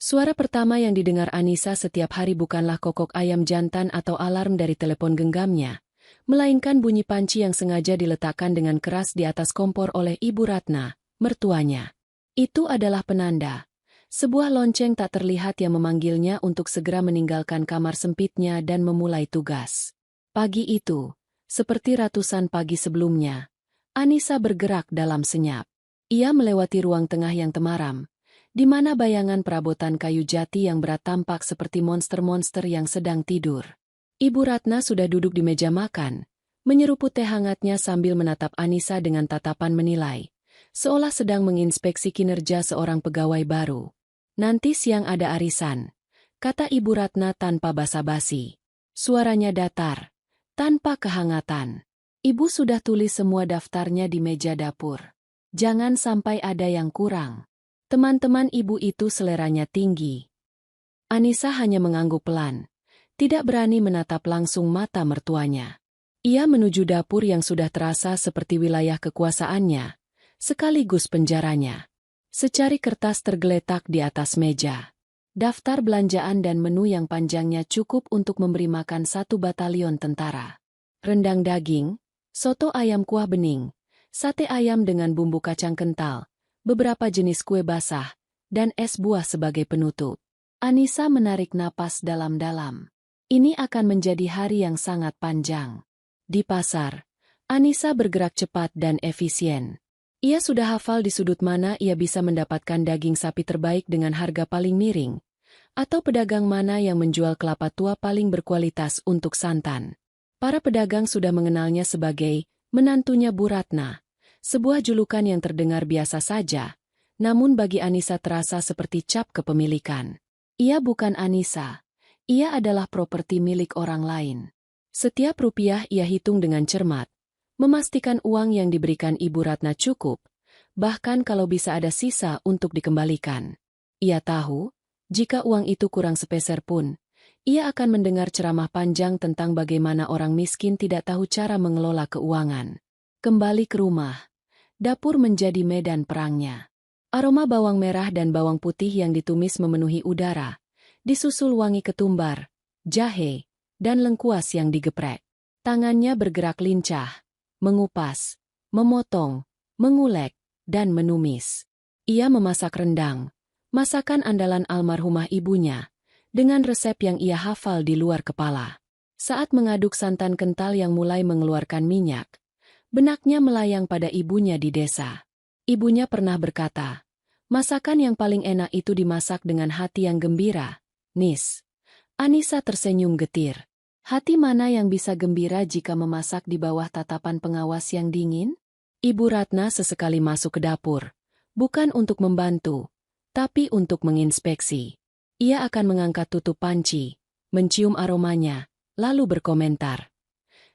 Suara pertama yang didengar Anissa setiap hari bukanlah kokok ayam jantan atau alarm dari telepon genggamnya, melainkan bunyi panci yang sengaja diletakkan dengan keras di atas kompor oleh Ibu Ratna, mertuanya. Itu adalah penanda. Sebuah lonceng tak terlihat yang memanggilnya untuk segera meninggalkan kamar sempitnya dan memulai tugas. Pagi itu, seperti ratusan pagi sebelumnya, Anissa bergerak dalam senyap. Ia melewati ruang tengah yang temaram, di mana bayangan perabotan kayu jati yang berat tampak seperti monster-monster yang sedang tidur. Ibu Ratna sudah duduk di meja makan, menyeruput teh hangatnya sambil menatap Anissa dengan tatapan menilai, seolah sedang menginspeksi kinerja seorang pegawai baru. "Nanti siang ada arisan," kata Ibu Ratna tanpa basa-basi. Suaranya datar, tanpa kehangatan. Ibu sudah tulis semua daftarnya di meja dapur. Jangan sampai ada yang kurang. Teman-teman ibu itu seleranya tinggi. Anissa hanya mengangguk pelan, tidak berani menatap langsung mata mertuanya. Ia menuju dapur yang sudah terasa seperti wilayah kekuasaannya, sekaligus penjaranya. Secari kertas tergeletak di atas meja. Daftar belanjaan dan menu yang panjangnya cukup untuk memberi makan 1 batalion tentara. Rendang daging, soto ayam kuah bening, sate ayam dengan bumbu kacang kental, beberapa jenis kue basah, dan es buah sebagai penutup. Anissa menarik napas dalam-dalam. Ini akan menjadi hari yang sangat panjang. Di pasar, Anissa bergerak cepat dan efisien. Ia sudah hafal di sudut mana ia bisa mendapatkan daging sapi terbaik dengan harga paling miring, atau pedagang mana yang menjual kelapa tua paling berkualitas untuk santan. Para pedagang sudah mengenalnya sebagai menantunya Bu Ratna. Sebuah julukan yang terdengar biasa saja, namun bagi Anissa terasa seperti cap kepemilikan. Ia bukan Anissa, ia adalah properti milik orang lain. Setiap rupiah ia hitung dengan cermat, memastikan uang yang diberikan Ibu Ratna cukup, bahkan kalau bisa ada sisa untuk dikembalikan. Ia tahu, jika uang itu kurang sepeser pun, ia akan mendengar ceramah panjang tentang bagaimana orang miskin tidak tahu cara mengelola keuangan. Kembali ke rumah. Dapur menjadi medan perangnya. Aroma bawang merah dan bawang putih yang ditumis memenuhi udara, disusul wangi ketumbar, jahe, dan lengkuas yang digeprek. Tangannya bergerak lincah, mengupas, memotong, mengulek, dan menumis. Ia memasak rendang, masakan andalan almarhumah ibunya, dengan resep yang ia hafal di luar kepala. Saat mengaduk santan kental yang mulai mengeluarkan minyak, benaknya melayang pada ibunya di desa. Ibunya pernah berkata, masakan yang paling enak itu dimasak dengan hati yang gembira. Nis. Anissa tersenyum getir. Hati mana yang bisa gembira jika memasak di bawah tatapan pengawas yang dingin? Ibu Ratna sesekali masuk ke dapur. Bukan untuk membantu, tapi untuk menginspeksi. Ia akan mengangkat tutup panci, mencium aromanya, lalu berkomentar.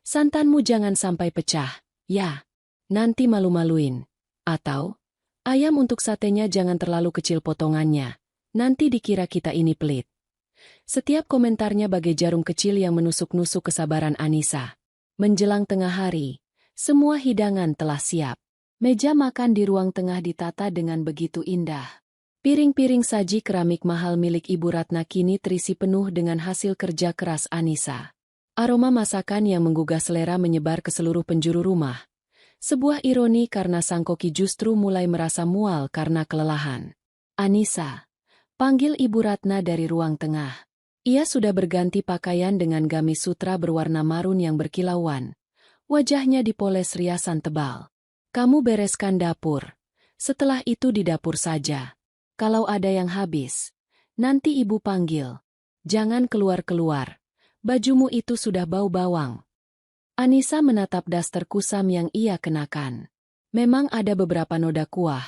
Santanmu jangan sampai pecah. Ya, nanti malu-maluin. Atau, ayam untuk satenya jangan terlalu kecil potongannya, nanti dikira kita ini pelit. Setiap komentarnya bagai jarum kecil yang menusuk-nusuk kesabaran Anissa. Menjelang tengah hari, semua hidangan telah siap. Meja makan di ruang tengah ditata dengan begitu indah. Piring-piring saji keramik mahal milik Ibu Ratna kini terisi penuh dengan hasil kerja keras Anissa. Aroma masakan yang menggugah selera menyebar ke seluruh penjuru rumah. Sebuah ironi karena sang koki justru mulai merasa mual karena kelelahan. Anissa, panggil Ibu Ratna dari ruang tengah. Ia sudah berganti pakaian dengan gamis sutra berwarna marun yang berkilauan. Wajahnya dipoles riasan tebal. Kamu bereskan dapur. Setelah itu di dapur saja. Kalau ada yang habis, nanti ibu panggil. Jangan keluar-keluar. Bajumu itu sudah bau bawang. Anissa menatap daster kusam yang ia kenakan. Memang ada beberapa noda kuah,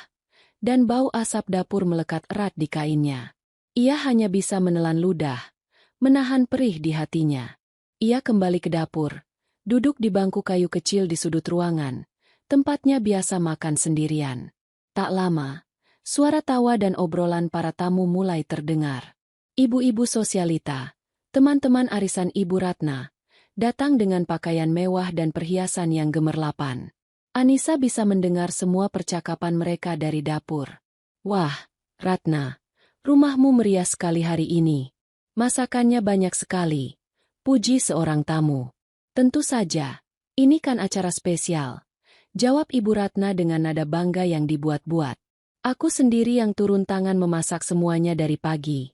dan bau asap dapur melekat erat di kainnya. Ia hanya bisa menelan ludah, menahan perih di hatinya. Ia kembali ke dapur, duduk di bangku kayu kecil di sudut ruangan, tempatnya biasa makan sendirian. Tak lama, suara tawa dan obrolan para tamu mulai terdengar. Ibu-ibu sosialita, teman-teman arisan Ibu Ratna, datang dengan pakaian mewah dan perhiasan yang gemerlapan. Anissa bisa mendengar semua percakapan mereka dari dapur. Wah, Ratna, Rumahmu meriah sekali hari ini. Masakannya banyak sekali. Puji seorang tamu. Tentu saja, ini kan acara spesial. Jawab Ibu Ratna dengan nada bangga yang dibuat-buat. Aku sendiri yang turun tangan memasak semuanya dari pagi.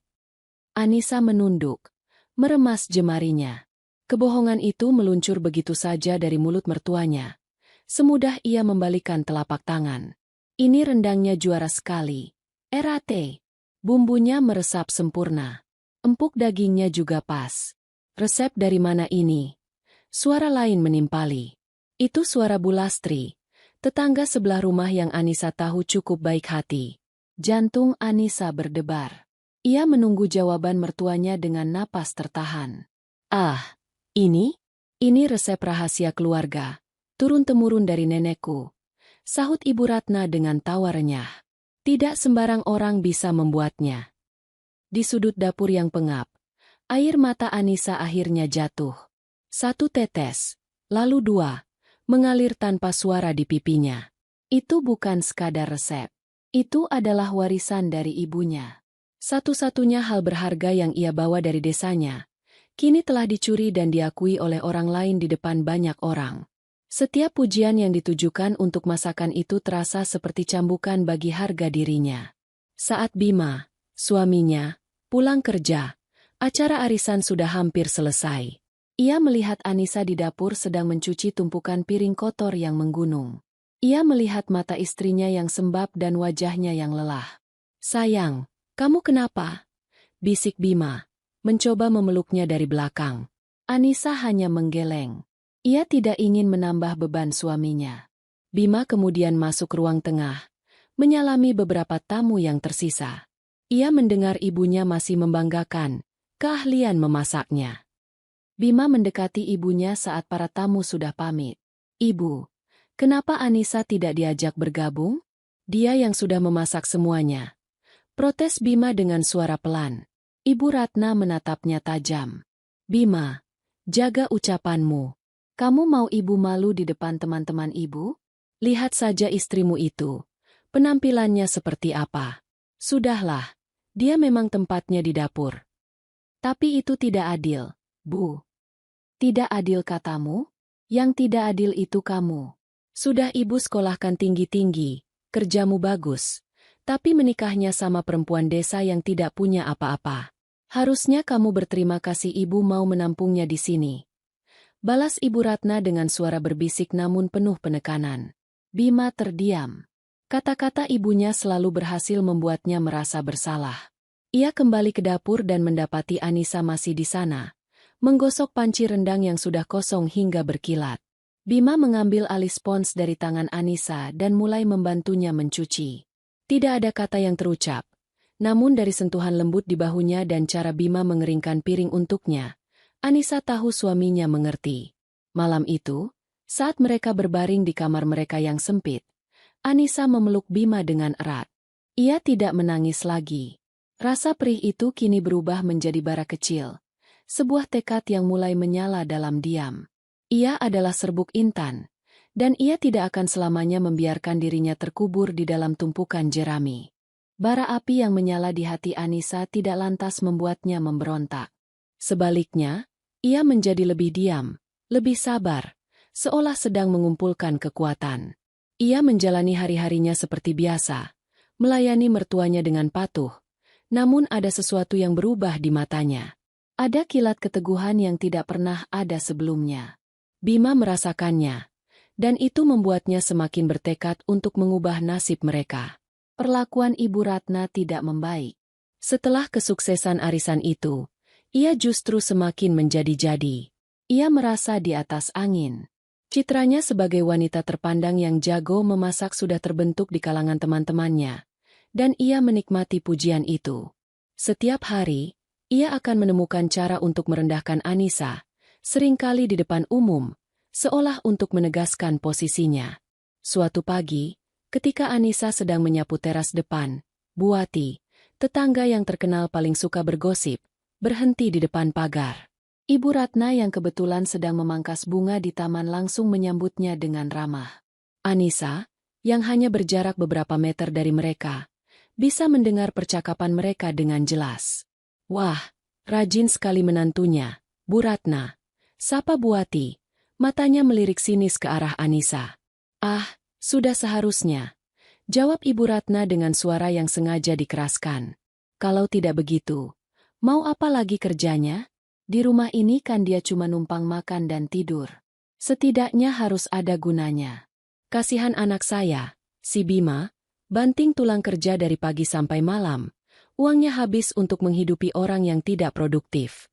Anissa menunduk, meremas jemarinya. Kebohongan itu meluncur begitu saja dari mulut mertuanya. Semudah ia membalikan telapak tangan. Ini rendangnya juara sekali. Erate. Bumbunya meresap sempurna. Empuk dagingnya juga pas. Resep dari mana ini? Suara lain menimpali. Itu suara Bu Lastri, tetangga sebelah rumah yang Anissa tahu cukup baik hati. Jantung Anissa berdebar. Ia menunggu jawaban mertuanya dengan napas tertahan. Ah, ini? Ini resep rahasia keluarga. Turun-temurun dari nenekku. Sahut Ibu Ratna dengan tawa renyah. Tidak sembarang orang bisa membuatnya. Di sudut dapur yang pengap, air mata Anissa akhirnya jatuh. 1 tetes, lalu 2, mengalir tanpa suara di pipinya. Itu bukan sekadar resep. Itu adalah warisan dari ibunya. Satu-satunya hal berharga yang ia bawa dari desanya, kini telah dicuri dan diakui oleh orang lain di depan banyak orang. Setiap pujian yang ditujukan untuk masakan itu terasa seperti cambukan bagi harga dirinya. Saat Bima, suaminya, pulang kerja, acara arisan sudah hampir selesai. Ia melihat Anissa di dapur sedang mencuci tumpukan piring kotor yang menggunung. Ia melihat mata istrinya yang sembab dan wajahnya yang lelah. "Sayang, kamu kenapa?" bisik Bima, mencoba memeluknya dari belakang. Anissa hanya menggeleng. Ia tidak ingin menambah beban suaminya. Bima kemudian masuk ruang tengah, menyalami beberapa tamu yang tersisa. Ia mendengar ibunya masih membanggakan keahlian memasaknya. Bima mendekati ibunya saat para tamu sudah pamit. "Ibu, kenapa Anissa tidak diajak bergabung? Dia yang sudah memasak semuanya." Protes Bima dengan suara pelan. Ibu Ratna menatapnya tajam. "Bima, jaga ucapanmu. Kamu mau ibu malu di depan teman-teman ibu? Lihat saja istrimu itu. Penampilannya seperti apa. Sudahlah, dia memang tempatnya di dapur." "Tapi itu tidak adil, Bu." "Tidak adil katamu? Yang tidak adil itu kamu. Sudah ibu sekolahkan tinggi-tinggi, kerjamu bagus. Tapi menikahnya sama perempuan desa yang tidak punya apa-apa. Harusnya kamu berterima kasih ibu mau menampungnya di sini." Balas Ibu Ratna dengan suara berbisik namun penuh penekanan. Bima terdiam. Kata-kata ibunya selalu berhasil membuatnya merasa bersalah. Ia kembali ke dapur dan mendapati Anissa masih di sana, menggosok panci rendang yang sudah kosong hingga berkilat. Bima mengambil alih spons dari tangan Anissa dan mulai membantunya mencuci. Tidak ada kata yang terucap, namun dari sentuhan lembut di bahunya dan cara Bima mengeringkan piring untuknya, Anissa tahu suaminya mengerti. Malam itu, saat mereka berbaring di kamar mereka yang sempit, Anissa memeluk Bima dengan erat. Ia tidak menangis lagi. Rasa perih itu kini berubah menjadi bara kecil, sebuah tekad yang mulai menyala dalam diam. Ia adalah serbuk intan, dan ia tidak akan selamanya membiarkan dirinya terkubur di dalam tumpukan jerami. Bara api yang menyala di hati Anissa tidak lantas membuatnya memberontak. Sebaliknya, ia menjadi lebih diam, lebih sabar, seolah sedang mengumpulkan kekuatan. Ia menjalani hari-harinya seperti biasa, melayani mertuanya dengan patuh, namun ada sesuatu yang berubah di matanya. Ada kilat keteguhan yang tidak pernah ada sebelumnya. Bima merasakannya, dan itu membuatnya semakin bertekad untuk mengubah nasib mereka. Perlakuan Ibu Ratna tidak membaik. Setelah kesuksesan arisan itu, ia justru semakin menjadi-jadi. Ia merasa di atas angin. Citranya sebagai wanita terpandang yang jago memasak sudah terbentuk di kalangan teman-temannya, dan ia menikmati pujian itu. Setiap hari, ia akan menemukan cara untuk merendahkan Anissa, seringkali di depan umum, seolah untuk menegaskan posisinya. Suatu pagi, ketika Anissa sedang menyapu teras depan, Buati, tetangga yang terkenal paling suka bergosip, berhenti di depan pagar. Ibu Ratna yang kebetulan sedang memangkas bunga di taman langsung menyambutnya dengan ramah. Anissa, yang hanya berjarak beberapa meter dari mereka, bisa mendengar percakapan mereka dengan jelas. Wah, rajin sekali menantunya, Bu Ratna. Sapa Buati, matanya melirik sinis ke arah Anissa. Ah, sudah seharusnya, jawab Ibu Ratna dengan suara yang sengaja dikeraskan. Kalau tidak begitu, mau apa lagi kerjanya? Di rumah ini kan dia cuma numpang makan dan tidur. Setidaknya harus ada gunanya. Kasihan anak saya, si Bima, banting tulang kerja dari pagi sampai malam. Uangnya habis untuk menghidupi orang yang tidak produktif.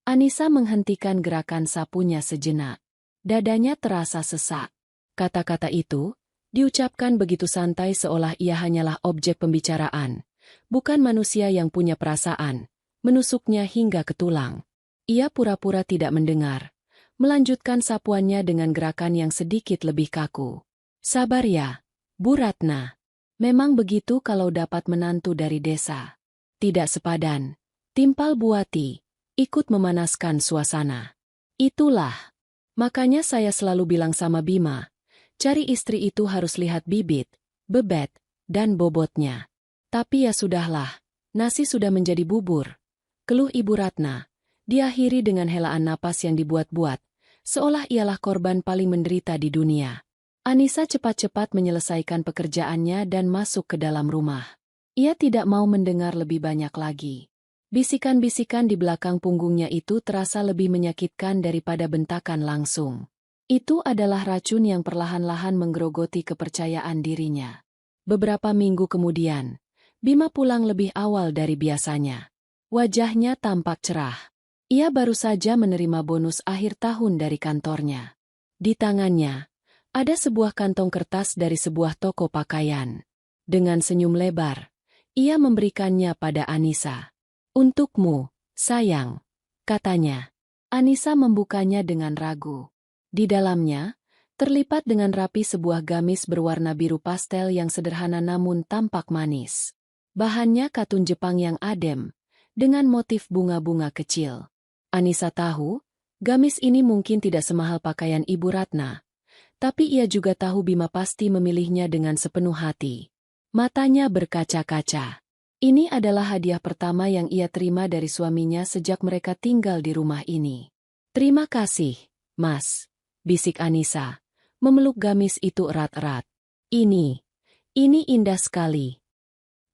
Anissa menghentikan gerakan sapunya sejenak. Dadanya terasa sesak. Kata-kata itu diucapkan begitu santai seolah ia hanyalah objek pembicaraan, bukan manusia yang punya perasaan, menusuknya hingga ke tulang. Ia pura-pura tidak mendengar, melanjutkan sapuannya dengan gerakan yang sedikit lebih kaku. Sabar ya, Bu Ratna. Memang begitu kalau dapat menantu dari desa. Tidak sepadan, timpal Buati, ikut memanaskan suasana. Itulah, makanya saya selalu bilang sama Bima, cari istri itu harus lihat bibit, bebet, dan bobotnya. Tapi ya sudahlah, nasi sudah menjadi bubur. Keluh Ibu Ratna, diakhiri dengan helaan napas yang dibuat-buat, seolah ialah korban paling menderita di dunia. Anissa cepat-cepat menyelesaikan pekerjaannya dan masuk ke dalam rumah. Ia tidak mau mendengar lebih banyak lagi. Bisikan-bisikan di belakang punggungnya itu terasa lebih menyakitkan daripada bentakan langsung. Itu adalah racun yang perlahan-lahan menggerogoti kepercayaan dirinya. Beberapa minggu kemudian, Bima pulang lebih awal dari biasanya. Wajahnya tampak cerah. Ia baru saja menerima bonus akhir tahun dari kantornya. Di tangannya, ada sebuah kantong kertas dari sebuah toko pakaian. Dengan senyum lebar, ia memberikannya pada Anissa. Untukmu, sayang, katanya. Anissa membukanya dengan ragu. Di dalamnya, terlipat dengan rapi sebuah gamis berwarna biru pastel yang sederhana namun tampak manis. Bahannya katun Jepang yang adem, dengan motif bunga-bunga kecil. Anissa tahu, gamis ini mungkin tidak semahal pakaian Ibu Ratna, tapi ia juga tahu Bima pasti memilihnya dengan sepenuh hati. Matanya berkaca-kaca. Ini adalah hadiah pertama yang ia terima dari suaminya sejak mereka tinggal di rumah ini. Terima kasih, Mas, bisik Anissa, memeluk gamis itu erat-erat. Ini indah sekali.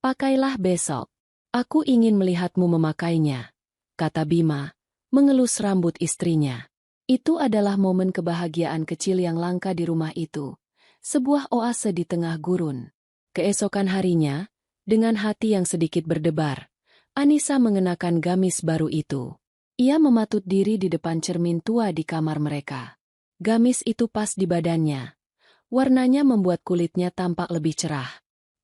Pakailah besok. Aku ingin melihatmu memakainya, kata Bima, mengelus rambut istrinya. Itu adalah momen kebahagiaan kecil yang langka di rumah itu. Sebuah oase di tengah gurun. Keesokan harinya, dengan hati yang sedikit berdebar, Anissa mengenakan gamis baru itu. Ia mematut diri di depan cermin tua di kamar mereka. Gamis itu pas di badannya. Warnanya membuat kulitnya tampak lebih cerah.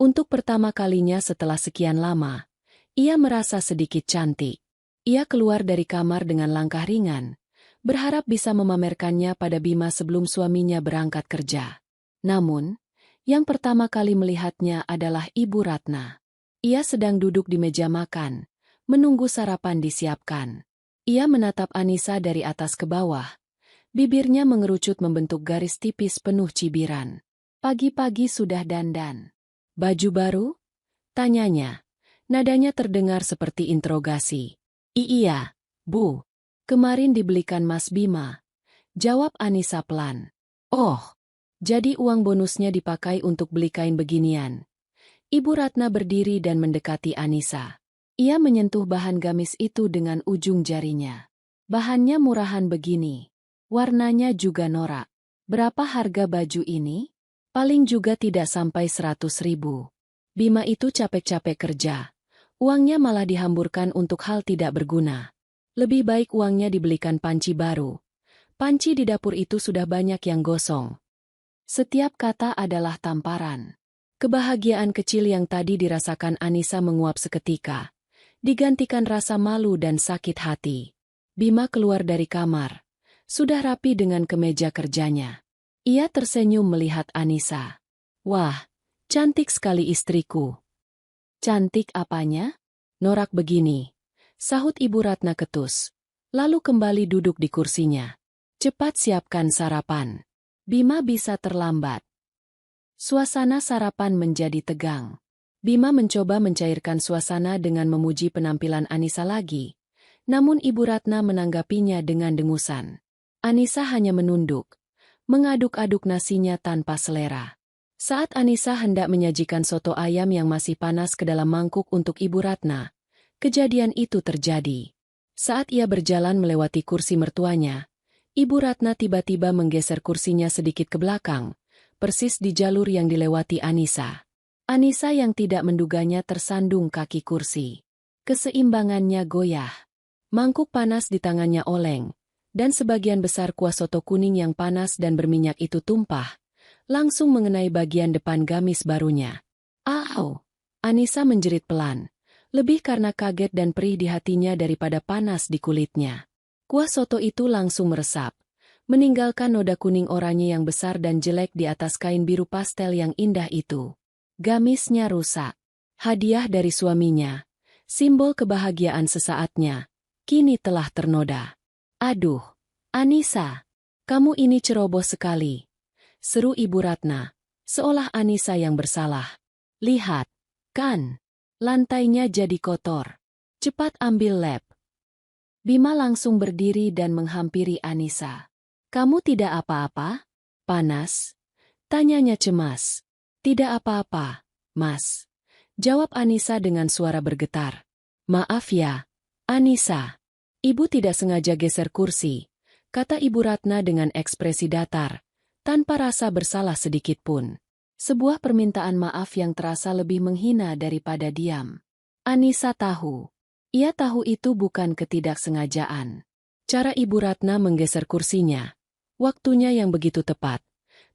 Untuk pertama kalinya setelah sekian lama, ia merasa sedikit cantik. Ia keluar dari kamar dengan langkah ringan, berharap bisa memamerkannya pada Bima sebelum suaminya berangkat kerja. Namun, yang pertama kali melihatnya adalah Ibu Ratna. Ia sedang duduk di meja makan, menunggu sarapan disiapkan. Ia menatap Anissa dari atas ke bawah. Bibirnya mengerucut membentuk garis tipis penuh cibiran. Pagi-pagi sudah dandan. Baju baru? Tanyanya. Nadanya terdengar seperti interogasi. Iya, Bu. Kemarin dibelikan Mas Bima. Jawab Anissa pelan. Oh, jadi uang bonusnya dipakai untuk beli kain beginian. Ibu Ratna berdiri dan mendekati Anissa. Ia menyentuh bahan gamis itu dengan ujung jarinya. Bahannya murahan begini. Warnanya juga norak. Berapa harga baju ini? Paling juga tidak sampai 100.000. Bima itu capek-capek kerja. Uangnya malah dihamburkan untuk hal tidak berguna. Lebih baik uangnya dibelikan panci baru. Panci di dapur itu sudah banyak yang gosong. Setiap kata adalah tamparan. Kebahagiaan kecil yang tadi dirasakan Anissa menguap seketika, digantikan rasa malu dan sakit hati. Bima keluar dari kamar. Sudah rapi dengan kemeja kerjanya. Ia tersenyum melihat Anissa. Wah, cantik sekali istriku. Cantik apanya? Norak begini, sahut Ibu Ratna ketus. Lalu kembali duduk di kursinya. Cepat siapkan sarapan. Bima bisa terlambat. Suasana sarapan menjadi tegang. Bima mencoba mencairkan suasana dengan memuji penampilan Anissa lagi. Namun Ibu Ratna menanggapinya dengan dengusan. Anissa hanya menunduk, mengaduk-aduk nasinya tanpa selera. Saat Anissa hendak menyajikan soto ayam yang masih panas ke dalam mangkuk untuk Ibu Ratna, kejadian itu terjadi. Saat ia berjalan melewati kursi mertuanya, Ibu Ratna tiba-tiba menggeser kursinya sedikit ke belakang, persis di jalur yang dilewati Anissa. Anissa yang tidak menduganya tersandung kaki kursi. Keseimbangannya goyah. Mangkuk panas di tangannya oleng, dan sebagian besar kuah soto kuning yang panas dan berminyak itu tumpah, langsung mengenai bagian depan gamis barunya. "Au!" Anissa menjerit pelan, lebih karena kaget dan perih di hatinya daripada panas di kulitnya. Kuah soto itu langsung meresap, meninggalkan noda kuning oranye yang besar dan jelek di atas kain biru pastel yang indah itu. Gamisnya rusak. Hadiah dari suaminya, simbol kebahagiaan sesaatnya, kini telah ternoda. "Aduh, Anissa, kamu ini ceroboh sekali," seru Ibu Ratna, seolah Anissa yang bersalah. "Lihat, kan, lantainya jadi kotor. Cepat ambil lap." Bima langsung berdiri dan menghampiri Anissa. "Kamu tidak apa-apa? Panas?" tanyanya cemas. "Tidak apa-apa, Mas," jawab Anissa dengan suara bergetar. "Maaf ya, Anissa. Ibu tidak sengaja geser kursi," kata Ibu Ratna dengan ekspresi datar, tanpa rasa bersalah sedikit pun. Sebuah permintaan maaf yang terasa lebih menghina daripada diam. Anissa tahu. Ia tahu itu bukan ketidaksengajaan. Cara Ibu Ratna menggeser kursinya, waktunya yang begitu tepat,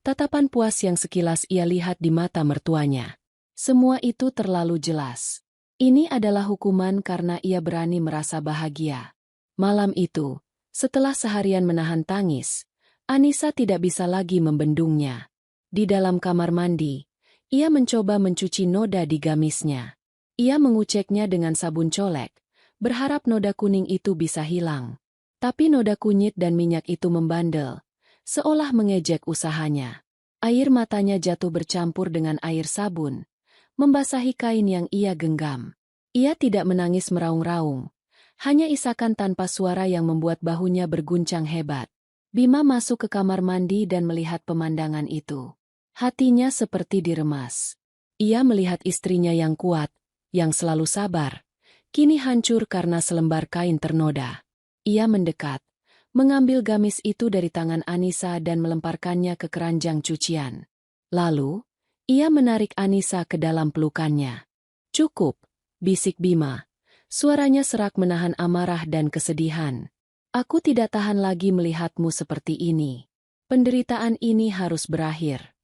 tatapan puas yang sekilas ia lihat di mata mertuanya. Semua itu terlalu jelas. Ini adalah hukuman karena ia berani merasa bahagia. Malam itu, setelah seharian menahan tangis, Anissa tidak bisa lagi membendungnya. Di dalam kamar mandi, ia mencoba mencuci noda di gamisnya. Ia menguceknya dengan sabun colek, berharap noda kuning itu bisa hilang. Tapi noda kunyit dan minyak itu membandel, seolah mengejek usahanya. Air matanya jatuh bercampur dengan air sabun, membasahi kain yang ia genggam. Ia tidak menangis meraung-raung, hanya isakan tanpa suara yang membuat bahunya berguncang hebat. Bima masuk ke kamar mandi dan melihat pemandangan itu. Hatinya seperti diremas. Ia melihat istrinya yang kuat, yang selalu sabar, kini hancur karena selembar kain ternoda. Ia mendekat, mengambil gamis itu dari tangan Anissa dan melemparkannya ke keranjang cucian. Lalu, ia menarik Anissa ke dalam pelukannya. "Cukup," bisik Bima. Suaranya serak menahan amarah dan kesedihan. "Aku tidak tahan lagi melihatmu seperti ini. Penderitaan ini harus berakhir."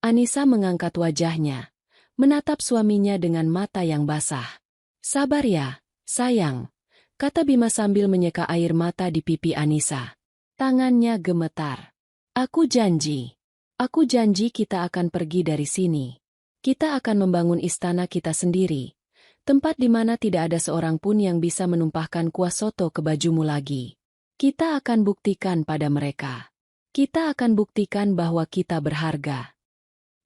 Anissa mengangkat wajahnya, menatap suaminya dengan mata yang basah. "Sabar ya, sayang," kata Bima sambil menyeka air mata di pipi Anissa. Tangannya gemetar. Aku janji kita akan pergi dari sini. Kita akan membangun istana kita sendiri. Tempat di mana tidak ada seorang pun yang bisa menumpahkan kuah soto ke bajumu lagi. Kita akan buktikan pada mereka. Kita akan buktikan bahwa kita berharga."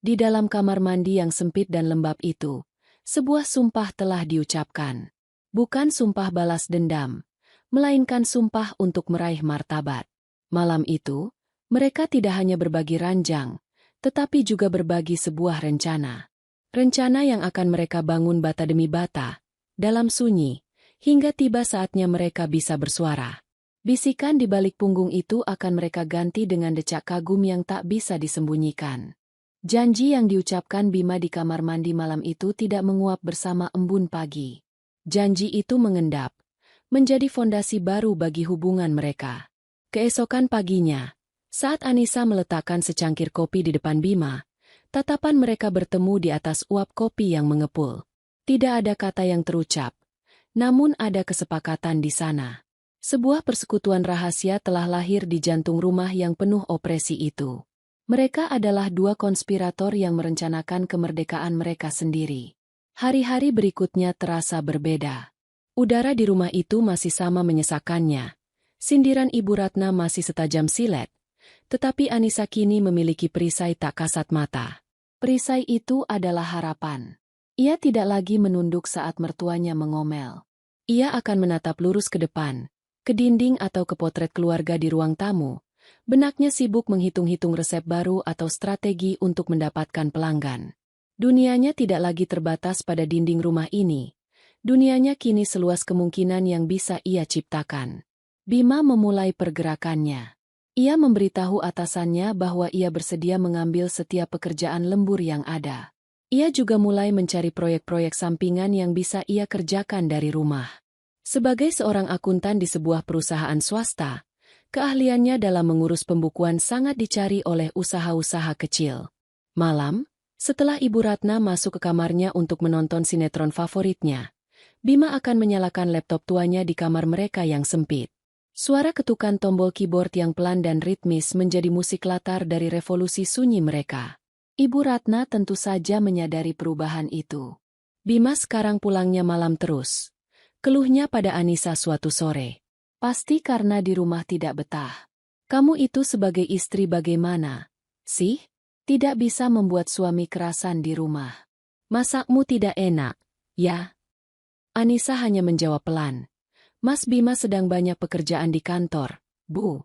Di dalam kamar mandi yang sempit dan lembab itu, sebuah sumpah telah diucapkan. Bukan sumpah balas dendam, melainkan sumpah untuk meraih martabat. Malam itu, mereka tidak hanya berbagi ranjang, tetapi juga berbagi sebuah rencana. Rencana yang akan mereka bangun bata demi bata, dalam sunyi, hingga tiba saatnya mereka bisa bersuara. Bisikan di balik punggung itu akan mereka ganti dengan decak kagum yang tak bisa disembunyikan. Janji yang diucapkan Bima di kamar mandi malam itu tidak menguap bersama embun pagi. Janji itu mengendap, menjadi fondasi baru bagi hubungan mereka. Keesokan paginya, saat Anissa meletakkan secangkir kopi di depan Bima, tatapan mereka bertemu di atas uap kopi yang mengepul. Tidak ada kata yang terucap, namun ada kesepakatan di sana. Sebuah persekutuan rahasia telah lahir di jantung rumah yang penuh opresi itu. Mereka adalah dua konspirator yang merencanakan kemerdekaan mereka sendiri. Hari-hari berikutnya terasa berbeda. Udara di rumah itu masih sama menyesakannya. Sindiran Ibu Ratna masih setajam silet, tetapi Anissa kini memiliki perisai tak kasat mata. Perisai itu adalah harapan. Ia tidak lagi menunduk saat mertuanya mengomel. Ia akan menatap lurus ke depan, ke dinding atau ke potret keluarga di ruang tamu. Benaknya sibuk menghitung-hitung resep baru atau strategi untuk mendapatkan pelanggan. Dunianya tidak lagi terbatas pada dinding rumah ini. Dunianya kini seluas kemungkinan yang bisa ia ciptakan. Bima memulai pergerakannya. Ia memberitahu atasannya bahwa ia bersedia mengambil setiap pekerjaan lembur yang ada. Ia juga mulai mencari proyek-proyek sampingan yang bisa ia kerjakan dari rumah. Sebagai seorang akuntan di sebuah perusahaan swasta, keahliannya dalam mengurus pembukuan sangat dicari oleh usaha-usaha kecil. Malam, setelah Ibu Ratna masuk ke kamarnya untuk menonton sinetron favoritnya, Bima akan menyalakan laptop tuanya di kamar mereka yang sempit. Suara ketukan tombol keyboard yang pelan dan ritmis menjadi musik latar dari revolusi sunyi mereka. Ibu Ratna tentu saja menyadari perubahan itu. Bima sekarang pulangnya malam terus. Keluhnya pada Anissa suatu sore. Pasti karena di rumah tidak betah. Kamu itu sebagai istri bagaimana, sih? Tidak bisa membuat suami kerasan di rumah. Masakmu tidak enak, ya? Anissa hanya menjawab pelan. Mas Bima sedang banyak pekerjaan di kantor, Bu.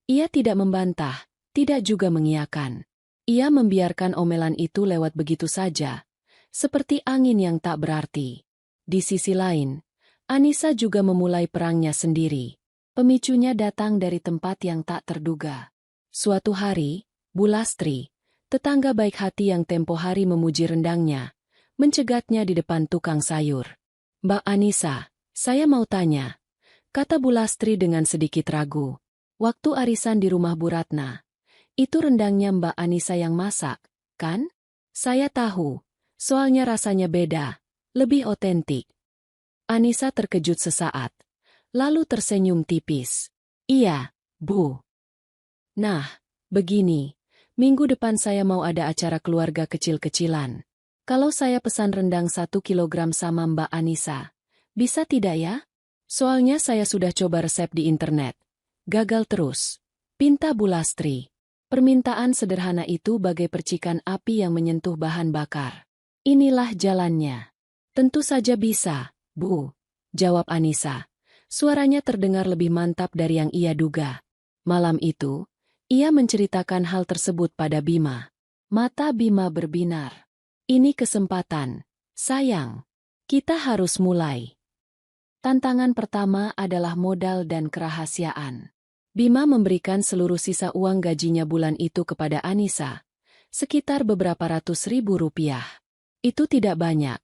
Ia tidak membantah, tidak juga mengiyakan. Ia membiarkan omelan itu lewat begitu saja, seperti angin yang tak berarti. Di sisi lain, Anissa juga memulai perangnya sendiri. Pemicunya datang dari tempat yang tak terduga. Suatu hari, Bu Lastri, tetangga baik hati yang tempo hari memuji rendangnya, mencegatnya di depan tukang sayur. Mbak Anissa, saya mau tanya, kata Bu Lastri dengan sedikit ragu. Waktu arisan di rumah Bu Ratna, itu rendangnya Mbak Anissa yang masak, kan? Saya tahu, soalnya rasanya beda, lebih otentik. Anissa terkejut sesaat, lalu tersenyum tipis. Iya, Bu. Nah, begini, minggu depan saya mau ada acara keluarga kecil-kecilan. Kalau saya pesan rendang 1 kilogram sama Mbak Anissa, bisa tidak ya? Soalnya saya sudah coba resep di internet. Gagal terus. Pinta Bu Lastri. Permintaan sederhana itu bagai percikan api yang menyentuh bahan bakar. Inilah jalannya. Tentu saja bisa, Bu, jawab Anissa. Suaranya terdengar lebih mantap dari yang ia duga. Malam itu, ia menceritakan hal tersebut pada Bima. Mata Bima berbinar. Ini kesempatan. Sayang, kita harus mulai. Tantangan pertama adalah modal dan kerahasiaan. Bima memberikan seluruh sisa uang gajinya bulan itu kepada Anissa, sekitar beberapa ratus ribu rupiah. Itu tidak banyak,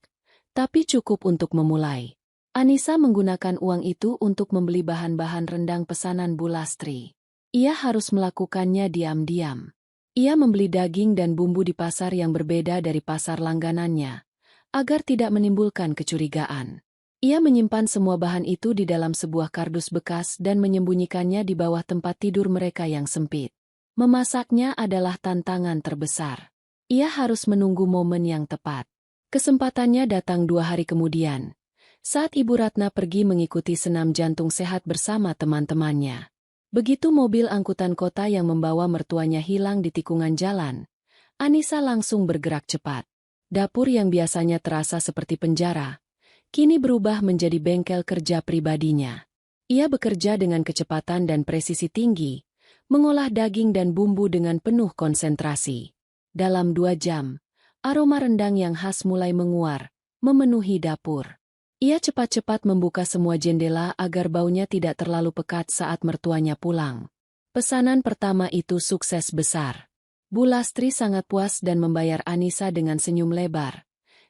tapi cukup untuk memulai. Anissa menggunakan uang itu untuk membeli bahan-bahan rendang pesanan Bu Lastri. Ia harus melakukannya diam-diam. Ia membeli daging dan bumbu di pasar yang berbeda dari pasar langganannya, agar tidak menimbulkan kecurigaan. Ia menyimpan semua bahan itu di dalam sebuah kardus bekas dan menyembunyikannya di bawah tempat tidur mereka yang sempit. Memasaknya adalah tantangan terbesar. Ia harus menunggu momen yang tepat. Kesempatannya datang 2 hari kemudian, saat Ibu Ratna pergi mengikuti senam jantung sehat bersama teman-temannya. Begitu mobil angkutan kota yang membawa mertuanya hilang di tikungan jalan, Anissa langsung bergerak cepat. Dapur yang biasanya terasa seperti penjara, kini berubah menjadi bengkel kerja pribadinya. Ia bekerja dengan kecepatan dan presisi tinggi, mengolah daging dan bumbu dengan penuh konsentrasi. Dalam 2 jam, aroma rendang yang khas mulai menguar, memenuhi dapur. Ia cepat-cepat membuka semua jendela agar baunya tidak terlalu pekat saat mertuanya pulang. Pesanan pertama itu sukses besar. Bu Lastri sangat puas dan membayar Anissa dengan senyum lebar,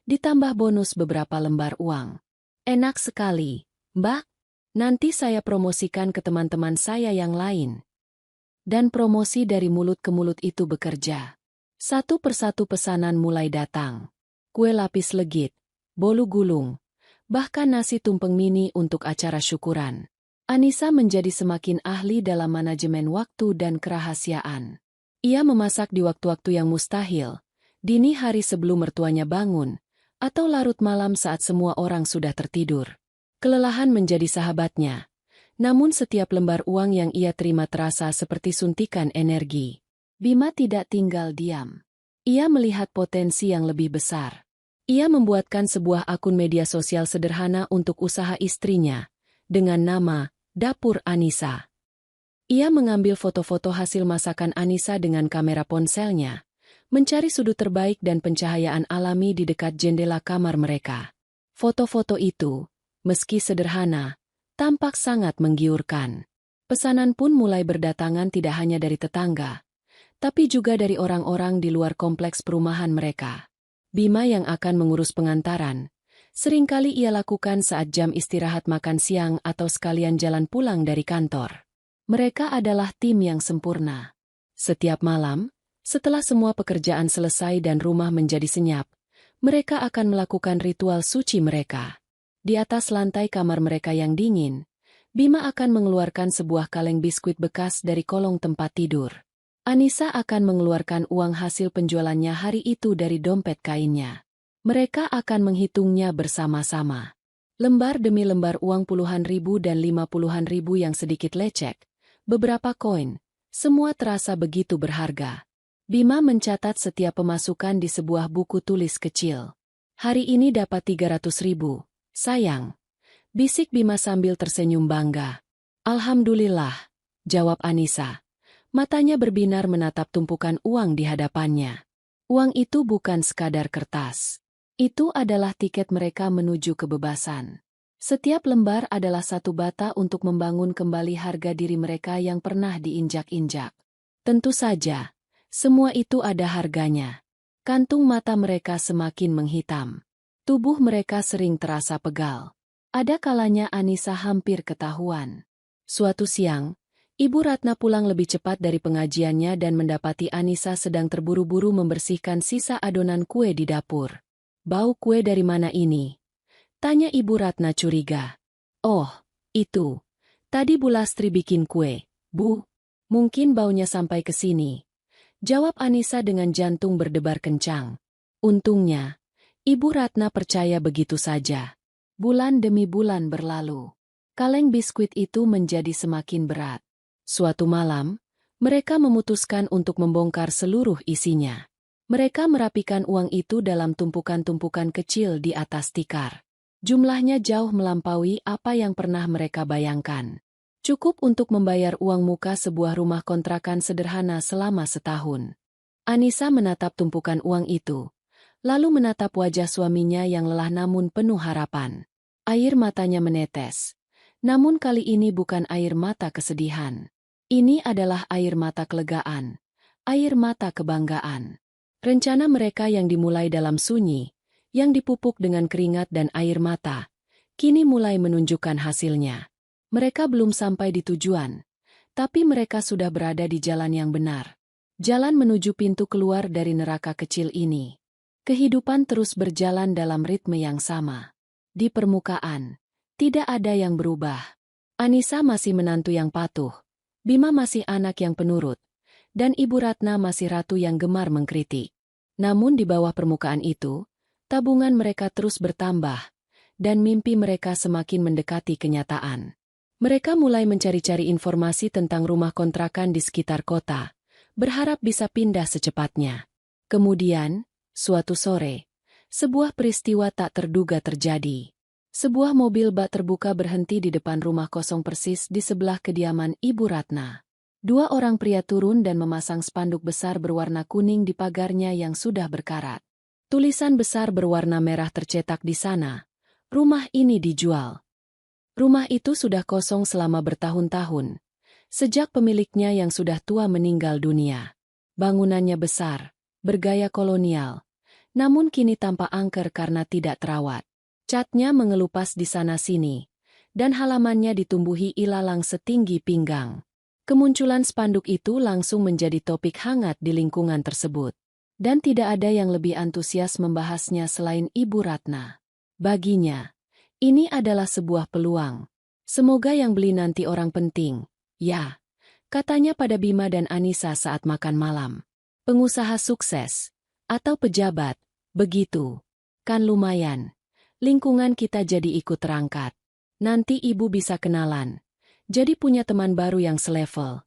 ditambah bonus beberapa lembar uang. Enak sekali, Mbak. Nanti saya promosikan ke teman-teman saya yang lain. Dan promosi dari mulut ke mulut itu bekerja. Satu persatu pesanan mulai datang. Kue lapis legit, bolu gulung, bahkan nasi tumpeng mini untuk acara syukuran. Anissa menjadi semakin ahli dalam manajemen waktu dan kerahasiaan. Ia memasak di waktu-waktu yang mustahil, dini hari sebelum mertuanya bangun, atau larut malam saat semua orang sudah tertidur. Kelelahan menjadi sahabatnya, namun setiap lembar uang yang ia terima terasa seperti suntikan energi. Bima tidak tinggal diam. Ia melihat potensi yang lebih besar. Ia membuatkan sebuah akun media sosial sederhana untuk usaha istrinya, dengan nama Dapur Anissa. Ia mengambil foto-foto hasil masakan Anissa dengan kamera ponselnya, mencari sudut terbaik dan pencahayaan alami di dekat jendela kamar mereka. Foto-foto itu, meski sederhana, tampak sangat menggiurkan. Pesanan pun mulai berdatangan tidak hanya dari tetangga, tapi juga dari orang-orang di luar kompleks perumahan mereka. Bima yang akan mengurus pengantaran, seringkali ia lakukan saat jam istirahat makan siang atau sekalian jalan pulang dari kantor. Mereka adalah tim yang sempurna. Setiap malam, setelah semua pekerjaan selesai dan rumah menjadi senyap, mereka akan melakukan ritual suci mereka. Di atas lantai kamar mereka yang dingin, Bima akan mengeluarkan sebuah kaleng biskuit bekas dari kolong tempat tidur. Anissa akan mengeluarkan uang hasil penjualannya hari itu dari dompet kainnya. Mereka akan menghitungnya bersama-sama. Lembar demi lembar uang puluhan ribu dan 50-an ribu yang sedikit lecek, beberapa koin, semua terasa begitu berharga. Bima mencatat setiap pemasukan di sebuah buku tulis kecil. Hari ini dapat 300 ribu, sayang. Bisik Bima sambil tersenyum bangga. Alhamdulillah, jawab Anissa. Matanya berbinar menatap tumpukan uang di hadapannya. Uang itu bukan sekadar kertas. Itu adalah tiket mereka menuju kebebasan. Setiap lembar adalah satu bata untuk membangun kembali harga diri mereka yang pernah diinjak-injak. Tentu saja, semua itu ada harganya. Kantung mata mereka semakin menghitam. Tubuh mereka sering terasa pegal. Ada kalanya Anissa hampir ketahuan. Suatu siang, Ibu Ratna pulang lebih cepat dari pengajiannya dan mendapati Anissa sedang terburu-buru membersihkan sisa adonan kue di dapur. Bau kue dari mana ini? Tanya Ibu Ratna curiga. Oh, itu. Tadi Bu Lastri bikin kue, Bu. Mungkin baunya sampai ke sini. Jawab Anissa dengan jantung berdebar kencang. Untungnya, Ibu Ratna percaya begitu saja. Bulan demi bulan berlalu. Kaleng biskuit itu menjadi semakin berat. Suatu malam, mereka memutuskan untuk membongkar seluruh isinya. Mereka merapikan uang itu dalam tumpukan-tumpukan kecil di atas tikar. Jumlahnya jauh melampaui apa yang pernah mereka bayangkan. Cukup untuk membayar uang muka sebuah rumah kontrakan sederhana selama setahun. Anissa menatap tumpukan uang itu, lalu menatap wajah suaminya yang lelah namun penuh harapan. Air matanya menetes. Namun kali ini bukan air mata kesedihan. Ini adalah air mata kelegaan. Air mata kebanggaan. Rencana mereka yang dimulai dalam sunyi, yang dipupuk dengan keringat dan air mata, kini mulai menunjukkan hasilnya. Mereka belum sampai di tujuan, tapi mereka sudah berada di jalan yang benar. Jalan menuju pintu keluar dari neraka kecil ini. Kehidupan terus berjalan dalam ritme yang sama. Di permukaan, tidak ada yang berubah. Anissa masih menantu yang patuh, Bima masih anak yang penurut, dan Ibu Ratna masih ratu yang gemar mengkritik. Namun di bawah permukaan itu, tabungan mereka terus bertambah, dan mimpi mereka semakin mendekati kenyataan. Mereka mulai mencari-cari informasi tentang rumah kontrakan di sekitar kota, berharap bisa pindah secepatnya. Kemudian, suatu sore, sebuah peristiwa tak terduga terjadi. Sebuah mobil bak terbuka berhenti di depan rumah kosong persis di sebelah kediaman Ibu Ratna. Dua orang pria turun dan memasang spanduk besar berwarna kuning di pagarnya yang sudah berkarat. Tulisan besar berwarna merah tercetak di sana. Rumah ini dijual. Rumah itu sudah kosong selama bertahun-tahun. Sejak pemiliknya yang sudah tua meninggal dunia. Bangunannya besar, bergaya kolonial. Namun kini tampak angker karena tidak terawat. Catnya mengelupas di sana-sini. Dan halamannya ditumbuhi ilalang setinggi pinggang. Kemunculan spanduk itu langsung menjadi topik hangat di lingkungan tersebut. Dan tidak ada yang lebih antusias membahasnya selain Ibu Ratna. Baginya, ini adalah sebuah peluang. Semoga yang beli nanti orang penting. Ya, katanya pada Bima dan Anissa saat makan malam. Pengusaha sukses. Atau pejabat. Begitu. Kan lumayan. Lingkungan kita jadi ikut terangkat. Nanti ibu bisa kenalan. Jadi punya teman baru yang selevel.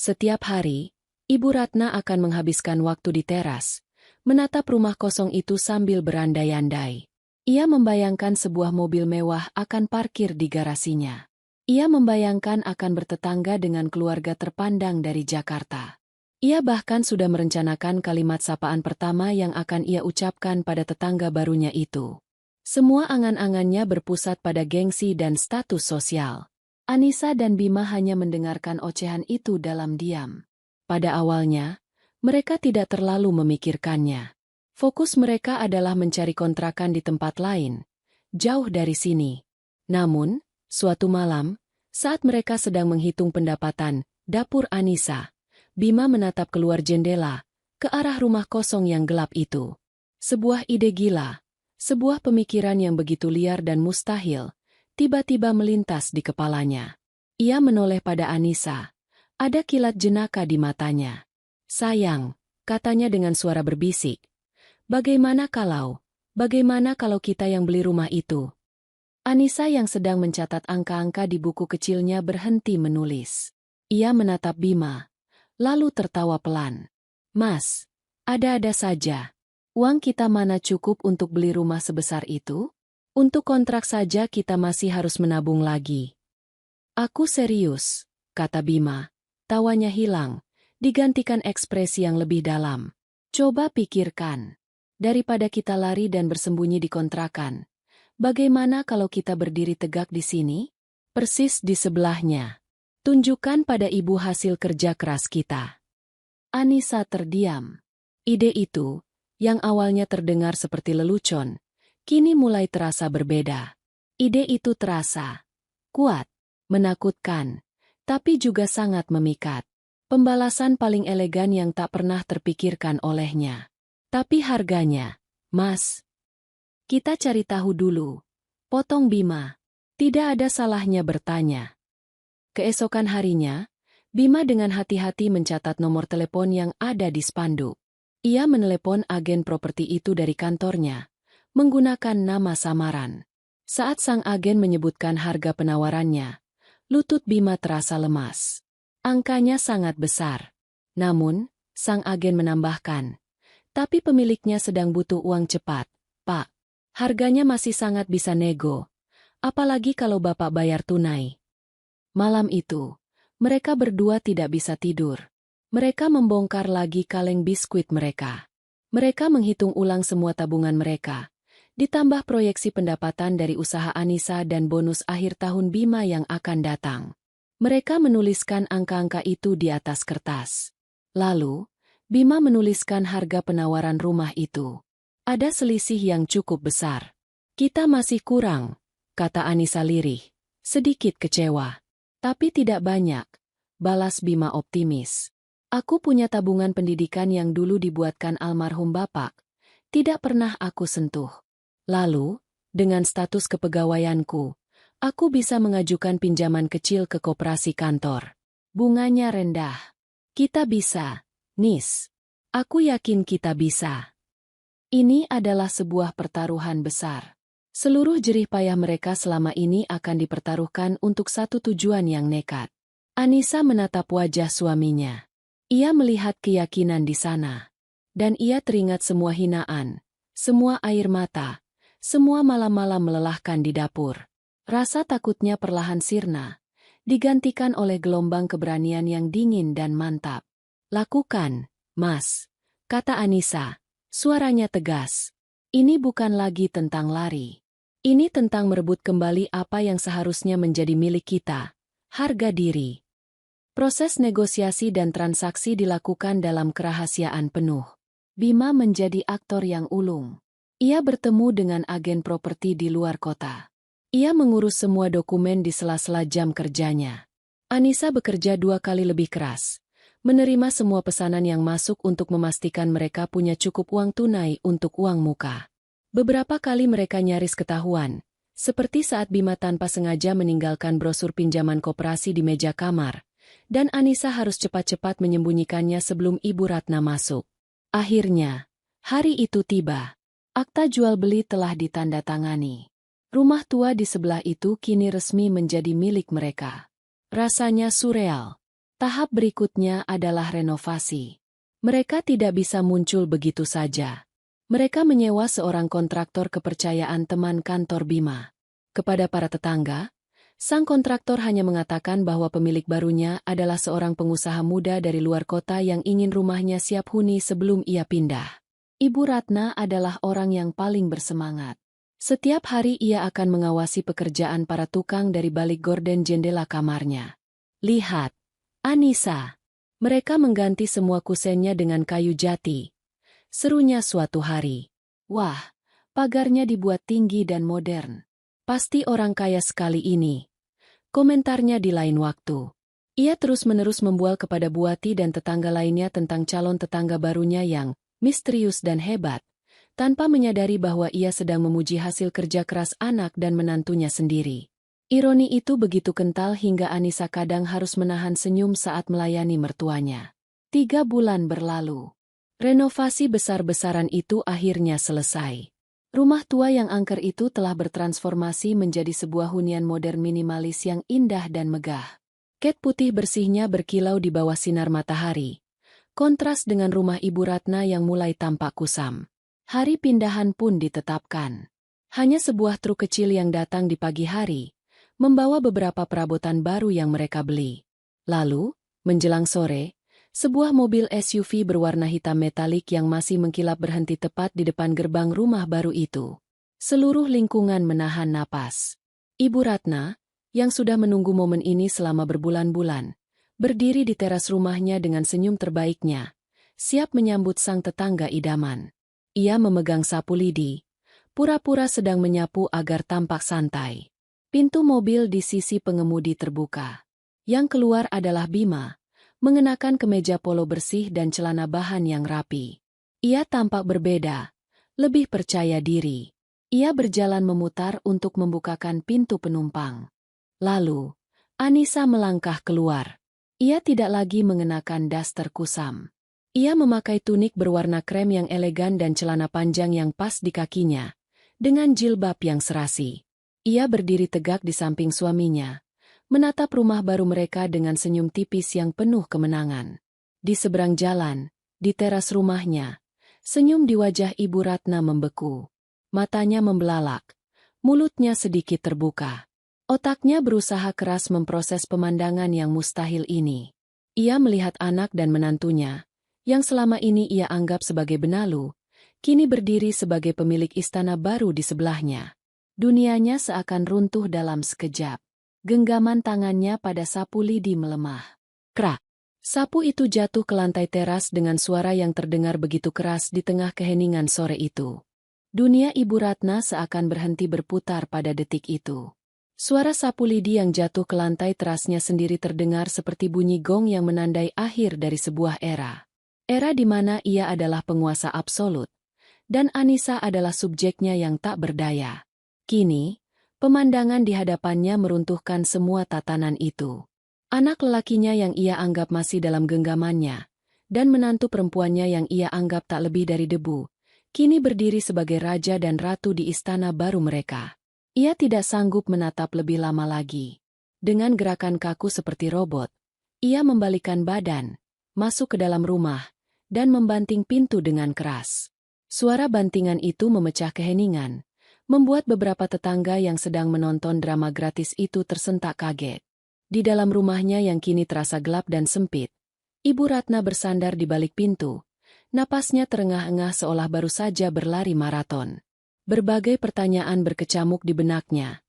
Setiap hari, Ibu Ratna akan menghabiskan waktu di teras, menatap rumah kosong itu sambil berandai-andai. Ia membayangkan sebuah mobil mewah akan parkir di garasinya. Ia membayangkan akan bertetangga dengan keluarga terpandang dari Jakarta. Ia bahkan sudah merencanakan kalimat sapaan pertama yang akan ia ucapkan pada tetangga barunya itu. Semua angan-angannya berpusat pada gengsi dan status sosial. Anissa dan Bima hanya mendengarkan ocehan itu dalam diam. Pada awalnya, mereka tidak terlalu memikirkannya. Fokus mereka adalah mencari kontrakan di tempat lain, jauh dari sini. Namun, suatu malam, saat mereka sedang menghitung pendapatan dapur Anissa, Bima menatap keluar jendela, ke arah rumah kosong yang gelap itu. Sebuah ide gila. Sebuah pemikiran yang begitu liar dan mustahil, tiba-tiba melintas di kepalanya. Ia menoleh pada Anissa. Ada kilat jenaka di matanya. "Sayang," katanya dengan suara berbisik. Bagaimana kalau kita yang beli rumah itu?" Anissa yang sedang mencatat angka-angka di buku kecilnya berhenti menulis. Ia menatap Bima, lalu tertawa pelan. "Mas, ada-ada saja. Uang kita mana cukup untuk beli rumah sebesar itu? Untuk kontrak saja kita masih harus menabung lagi." "Aku serius," kata Bima. Tawanya hilang, digantikan ekspresi yang lebih dalam. "Coba pikirkan. Daripada kita lari dan bersembunyi di kontrakan, bagaimana kalau kita berdiri tegak di sini? Persis di sebelahnya. Tunjukkan pada ibu hasil kerja keras kita." Anissa terdiam. Ide itu, yang awalnya terdengar seperti lelucon, kini mulai terasa berbeda. Ide itu terasa kuat, menakutkan, tapi juga sangat memikat. Pembalasan paling elegan yang tak pernah terpikirkan olehnya. "Tapi harganya, Mas?" "Kita cari tahu dulu," potong Bima. Tidak ada salahnya bertanya. Keesokan harinya, Bima dengan hati-hati mencatat nomor telepon yang ada di spanduk. Ia menelepon agen properti itu dari kantornya, menggunakan nama samaran. Saat sang agen menyebutkan harga penawarannya, lutut Bima terasa lemas. Angkanya sangat besar. Namun, sang agen menambahkan, "Tapi pemiliknya sedang butuh uang cepat, Pak. Harganya masih sangat bisa nego. Apalagi kalau Bapak bayar tunai." Malam itu, mereka berdua tidak bisa tidur. Mereka membongkar lagi kaleng biskuit mereka. Mereka menghitung ulang semua tabungan mereka, ditambah proyeksi pendapatan dari usaha Anissa dan bonus akhir tahun Bima yang akan datang. Mereka menuliskan angka-angka itu di atas kertas. Lalu, Bima menuliskan harga penawaran rumah itu. Ada selisih yang cukup besar. "Kita masih kurang," kata Anissa lirih, sedikit kecewa. "Tapi tidak banyak," balas Bima optimis. "Aku punya tabungan pendidikan yang dulu dibuatkan almarhum Bapak. Tidak pernah aku sentuh. Lalu, dengan status kepegawaianku, aku bisa mengajukan pinjaman kecil ke koperasi kantor. Bunganya rendah. Kita bisa, Nis. Aku yakin kita bisa." Ini adalah sebuah pertaruhan besar. Seluruh jerih payah mereka selama ini akan dipertaruhkan untuk satu tujuan yang nekat. Anissa menatap wajah suaminya. Ia melihat keyakinan di sana. Dan ia teringat semua hinaan, semua air mata, semua malam-malam melelahkan di dapur. Rasa takutnya perlahan sirna, digantikan oleh gelombang keberanian yang dingin dan mantap. "Lakukan, Mas," kata Anissa, suaranya tegas. "Ini bukan lagi tentang lari. Ini tentang merebut kembali apa yang seharusnya menjadi milik kita, harga diri." Proses negosiasi dan transaksi dilakukan dalam kerahasiaan penuh. Bima menjadi aktor yang ulung. Ia bertemu dengan agen properti di luar kota. Ia mengurus semua dokumen di sela-sela jam kerjanya. Anissa bekerja 2 kali lebih keras, menerima semua pesanan yang masuk untuk memastikan mereka punya cukup uang tunai untuk uang muka. Beberapa kali mereka nyaris ketahuan, seperti saat Bima tanpa sengaja meninggalkan brosur pinjaman koperasi di meja kamar, dan Anissa harus cepat-cepat menyembunyikannya sebelum Ibu Ratna masuk. Akhirnya, hari itu tiba. Akta jual beli telah ditandatangani. Rumah tua di sebelah itu kini resmi menjadi milik mereka. Rasanya surreal. Tahap berikutnya adalah renovasi. Mereka tidak bisa muncul begitu saja. Mereka menyewa seorang kontraktor kepercayaan teman kantor Bima. Kepada para tetangga, sang kontraktor hanya mengatakan bahwa pemilik barunya adalah seorang pengusaha muda dari luar kota yang ingin rumahnya siap huni sebelum ia pindah. Ibu Ratna adalah orang yang paling bersemangat. Setiap hari ia akan mengawasi pekerjaan para tukang dari balik gorden jendela kamarnya. Lihat, Anissa. Mereka mengganti semua kusennya dengan kayu jati. Serunya suatu hari. Wah, pagarnya dibuat tinggi dan modern. Pasti orang kaya sekali ini. Komentarnya di lain waktu. Ia terus-menerus membual kepada Buati dan tetangga lainnya tentang calon tetangga barunya yang misterius dan hebat, tanpa menyadari bahwa ia sedang memuji hasil kerja keras anak dan menantunya sendiri. Ironi itu begitu kental hingga Anissa kadang harus menahan senyum saat melayani mertuanya. 3 bulan berlalu. Renovasi besar-besaran itu akhirnya selesai. Rumah tua yang angker itu telah bertransformasi menjadi sebuah hunian modern minimalis yang indah dan megah. Ket putih bersihnya berkilau di bawah sinar matahari. Kontras dengan rumah Ibu Ratna yang mulai tampak kusam. Hari pindahan pun ditetapkan. Hanya sebuah truk kecil yang datang di pagi hari, membawa beberapa perabotan baru yang mereka beli. Lalu, menjelang sore, sebuah mobil SUV berwarna hitam metalik yang masih mengkilap berhenti tepat di depan gerbang rumah baru itu. Seluruh lingkungan menahan napas. Ibu Ratna, yang sudah menunggu momen ini selama berbulan-bulan, berdiri di teras rumahnya dengan senyum terbaiknya, siap menyambut sang tetangga idaman. Ia memegang sapu lidi, pura-pura sedang menyapu agar tampak santai. Pintu mobil di sisi pengemudi terbuka. Yang keluar adalah Bima, mengenakan kemeja polo bersih dan celana bahan yang rapi. Ia tampak berbeda, lebih percaya diri. Ia berjalan memutar untuk membukakan pintu penumpang. Lalu, Anissa melangkah keluar. Ia tidak lagi mengenakan daster kusam. Ia memakai tunik berwarna krem yang elegan dan celana panjang yang pas di kakinya, dengan jilbab yang serasi. Ia berdiri tegak di samping suaminya, menatap rumah baru mereka dengan senyum tipis yang penuh kemenangan. Di seberang jalan, di teras rumahnya, senyum di wajah Ibu Ratna membeku. Matanya membelalak, mulutnya sedikit terbuka. Otaknya berusaha keras memproses pemandangan yang mustahil ini. Ia melihat anak dan menantunya, yang selama ini ia anggap sebagai benalu, kini berdiri sebagai pemilik istana baru di sebelahnya. Dunianya seakan runtuh dalam sekejap. Genggaman tangannya pada sapu lidi melemah. Krak! Sapu itu jatuh ke lantai teras dengan suara yang terdengar begitu keras di tengah keheningan sore itu. Dunia Ibu Ratna seakan berhenti berputar pada detik itu. Suara sapu lidi yang jatuh ke lantai terasnya sendiri terdengar seperti bunyi gong yang menandai akhir dari sebuah era. Era di mana ia adalah penguasa absolut, dan Anissa adalah subjeknya yang tak berdaya. Kini, pemandangan di hadapannya meruntuhkan semua tatanan itu. Anak lelakinya yang ia anggap masih dalam genggamannya, dan menantu perempuannya yang ia anggap tak lebih dari debu, kini berdiri sebagai raja dan ratu di istana baru mereka. Ia tidak sanggup menatap lebih lama lagi. Dengan gerakan kaku seperti robot, ia membalikkan badan, masuk ke dalam rumah, dan membanting pintu dengan keras. Suara bantingan itu memecah keheningan, membuat beberapa tetangga yang sedang menonton drama gratis itu tersentak kaget. Di dalam rumahnya yang kini terasa gelap dan sempit, Ibu Ratna bersandar di balik pintu, napasnya terengah-engah seolah baru saja berlari maraton. Berbagai pertanyaan berkecamuk di benaknya,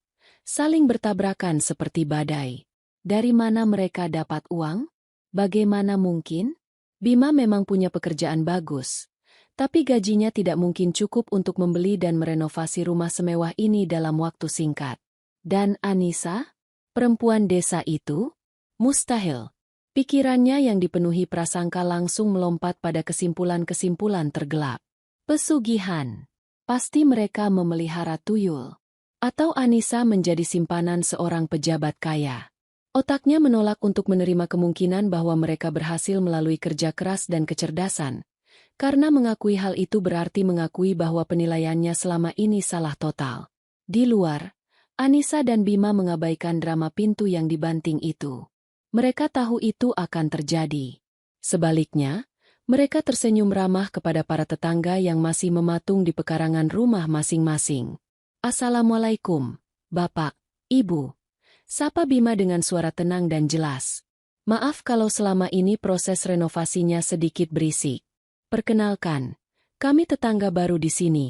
saling bertabrakan seperti badai. Dari mana mereka dapat uang? Bagaimana mungkin? Bima memang punya pekerjaan bagus, tapi gajinya tidak mungkin cukup untuk membeli dan merenovasi rumah semewah ini dalam waktu singkat. Dan Anissa? Perempuan desa itu? Mustahil. Pikirannya yang dipenuhi prasangka langsung melompat pada kesimpulan-kesimpulan tergelap. Pesugihan. Pasti mereka memelihara tuyul. Atau Anissa menjadi simpanan seorang pejabat kaya. Otaknya menolak untuk menerima kemungkinan bahwa mereka berhasil melalui kerja keras dan kecerdasan, karena mengakui hal itu berarti mengakui bahwa penilaiannya selama ini salah total. Di luar, Anissa dan Bima mengabaikan drama pintu yang dibanting itu. Mereka tahu itu akan terjadi. Sebaliknya, Mereka tersenyum ramah kepada para tetangga yang masih mematung di pekarangan rumah masing-masing. "Assalamualaikum, Bapak, Ibu," sapa Bima dengan suara tenang dan jelas. "Maaf kalau selama ini proses renovasinya sedikit berisik. Perkenalkan, kami tetangga baru di sini."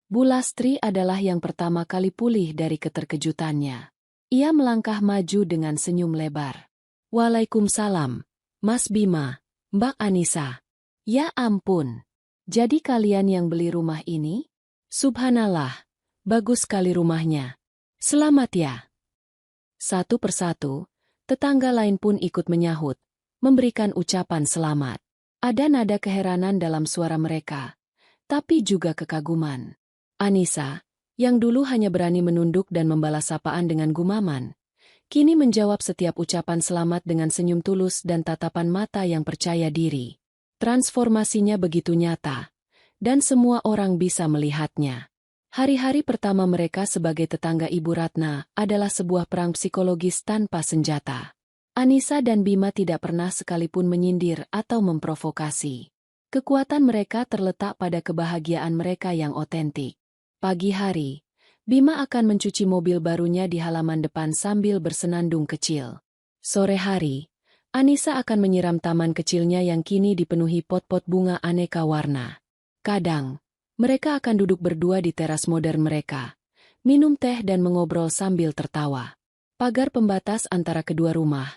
Bu Lastri adalah yang pertama kali pulih dari keterkejutannya. Ia melangkah maju dengan senyum lebar. "Waalaikumsalam, Mas Bima, Mbak Anissa." "Ya ampun, jadi kalian yang beli rumah ini? Subhanallah, bagus sekali rumahnya. Selamat ya." Satu persatu, tetangga lain pun ikut menyahut, memberikan ucapan selamat. Ada nada keheranan dalam suara mereka, tapi juga kekaguman. Anissa, yang dulu hanya berani menunduk dan membalas sapaan dengan gumaman, kini menjawab setiap ucapan selamat dengan senyum tulus dan tatapan mata yang percaya diri. Transformasinya begitu nyata, dan semua orang bisa melihatnya. Hari-hari pertama mereka sebagai tetangga Ibu Ratna adalah sebuah perang psikologis tanpa senjata. Anissa dan Bima tidak pernah sekalipun menyindir atau memprovokasi. Kekuatan mereka terletak pada kebahagiaan mereka yang otentik. Pagi hari, Bima akan mencuci mobil barunya di halaman depan sambil bersenandung kecil. Sore hari, Anissa akan menyiram taman kecilnya yang kini dipenuhi pot-pot bunga aneka warna. Kadang, mereka akan duduk berdua di teras modern mereka, minum teh dan mengobrol sambil tertawa. Pagar pembatas antara kedua rumah,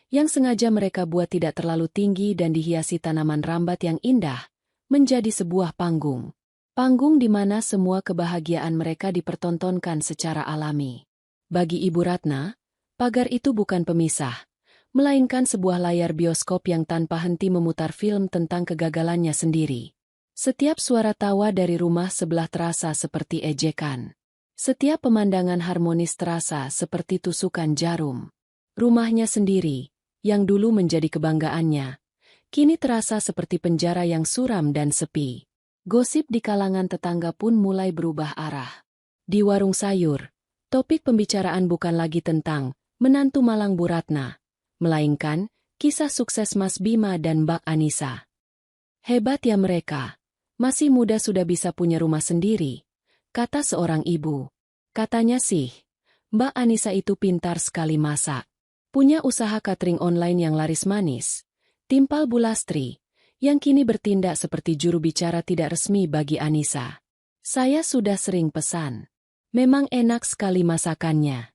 yang sengaja mereka buat tidak terlalu tinggi dan dihiasi tanaman rambat yang indah, menjadi sebuah panggung. Panggung di mana semua kebahagiaan mereka dipertontonkan secara alami. Bagi Ibu Ratna, pagar itu bukan pemisah, melainkan sebuah layar bioskop yang tanpa henti memutar film tentang kegagalannya sendiri. Setiap suara tawa dari rumah sebelah terasa seperti ejekan. Setiap pemandangan harmonis terasa seperti tusukan jarum. Rumahnya sendiri, yang dulu menjadi kebanggaannya, kini terasa seperti penjara yang suram dan sepi. Gosip di kalangan tetangga pun mulai berubah arah. Di warung sayur, topik pembicaraan bukan lagi tentang menantu malang Bu Ratna, melainkan kisah sukses Mas Bima dan Mbak Anissa. "Hebat ya mereka, masih muda sudah bisa punya rumah sendiri," kata seorang ibu. "Katanya sih, Mbak Anissa itu pintar sekali masak. Punya usaha catering online yang laris manis." Timpal Bu Lastri, yang kini bertindak seperti juru bicara tidak resmi bagi Anissa. "Saya sudah sering pesan. Memang enak sekali masakannya."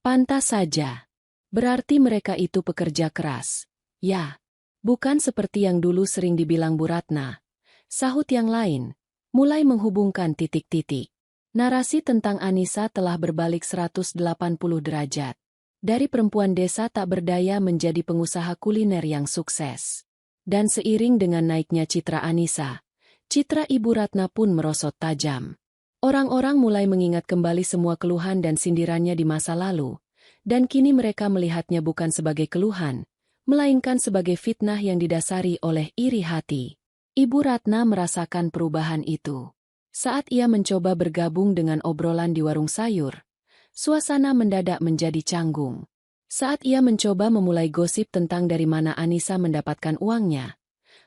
"Pantas saja. Berarti mereka itu pekerja keras." "Ya, bukan seperti yang dulu sering dibilang Bu Ratna," sahut yang lain, mulai menghubungkan titik-titik. Narasi tentang Anissa telah berbalik 180 derajat. Dari perempuan desa tak berdaya menjadi pengusaha kuliner yang sukses. Dan seiring dengan naiknya citra Anissa, citra Ibu Ratna pun merosot tajam. Orang-orang mulai mengingat kembali semua keluhan dan sindirannya di masa lalu, dan kini mereka melihatnya bukan sebagai keluhan, melainkan sebagai fitnah yang didasari oleh iri hati. Ibu Ratna merasakan perubahan itu. Saat ia mencoba bergabung dengan obrolan di warung sayur, suasana mendadak menjadi canggung. Saat ia mencoba memulai gosip tentang dari mana Anissa mendapatkan uangnya,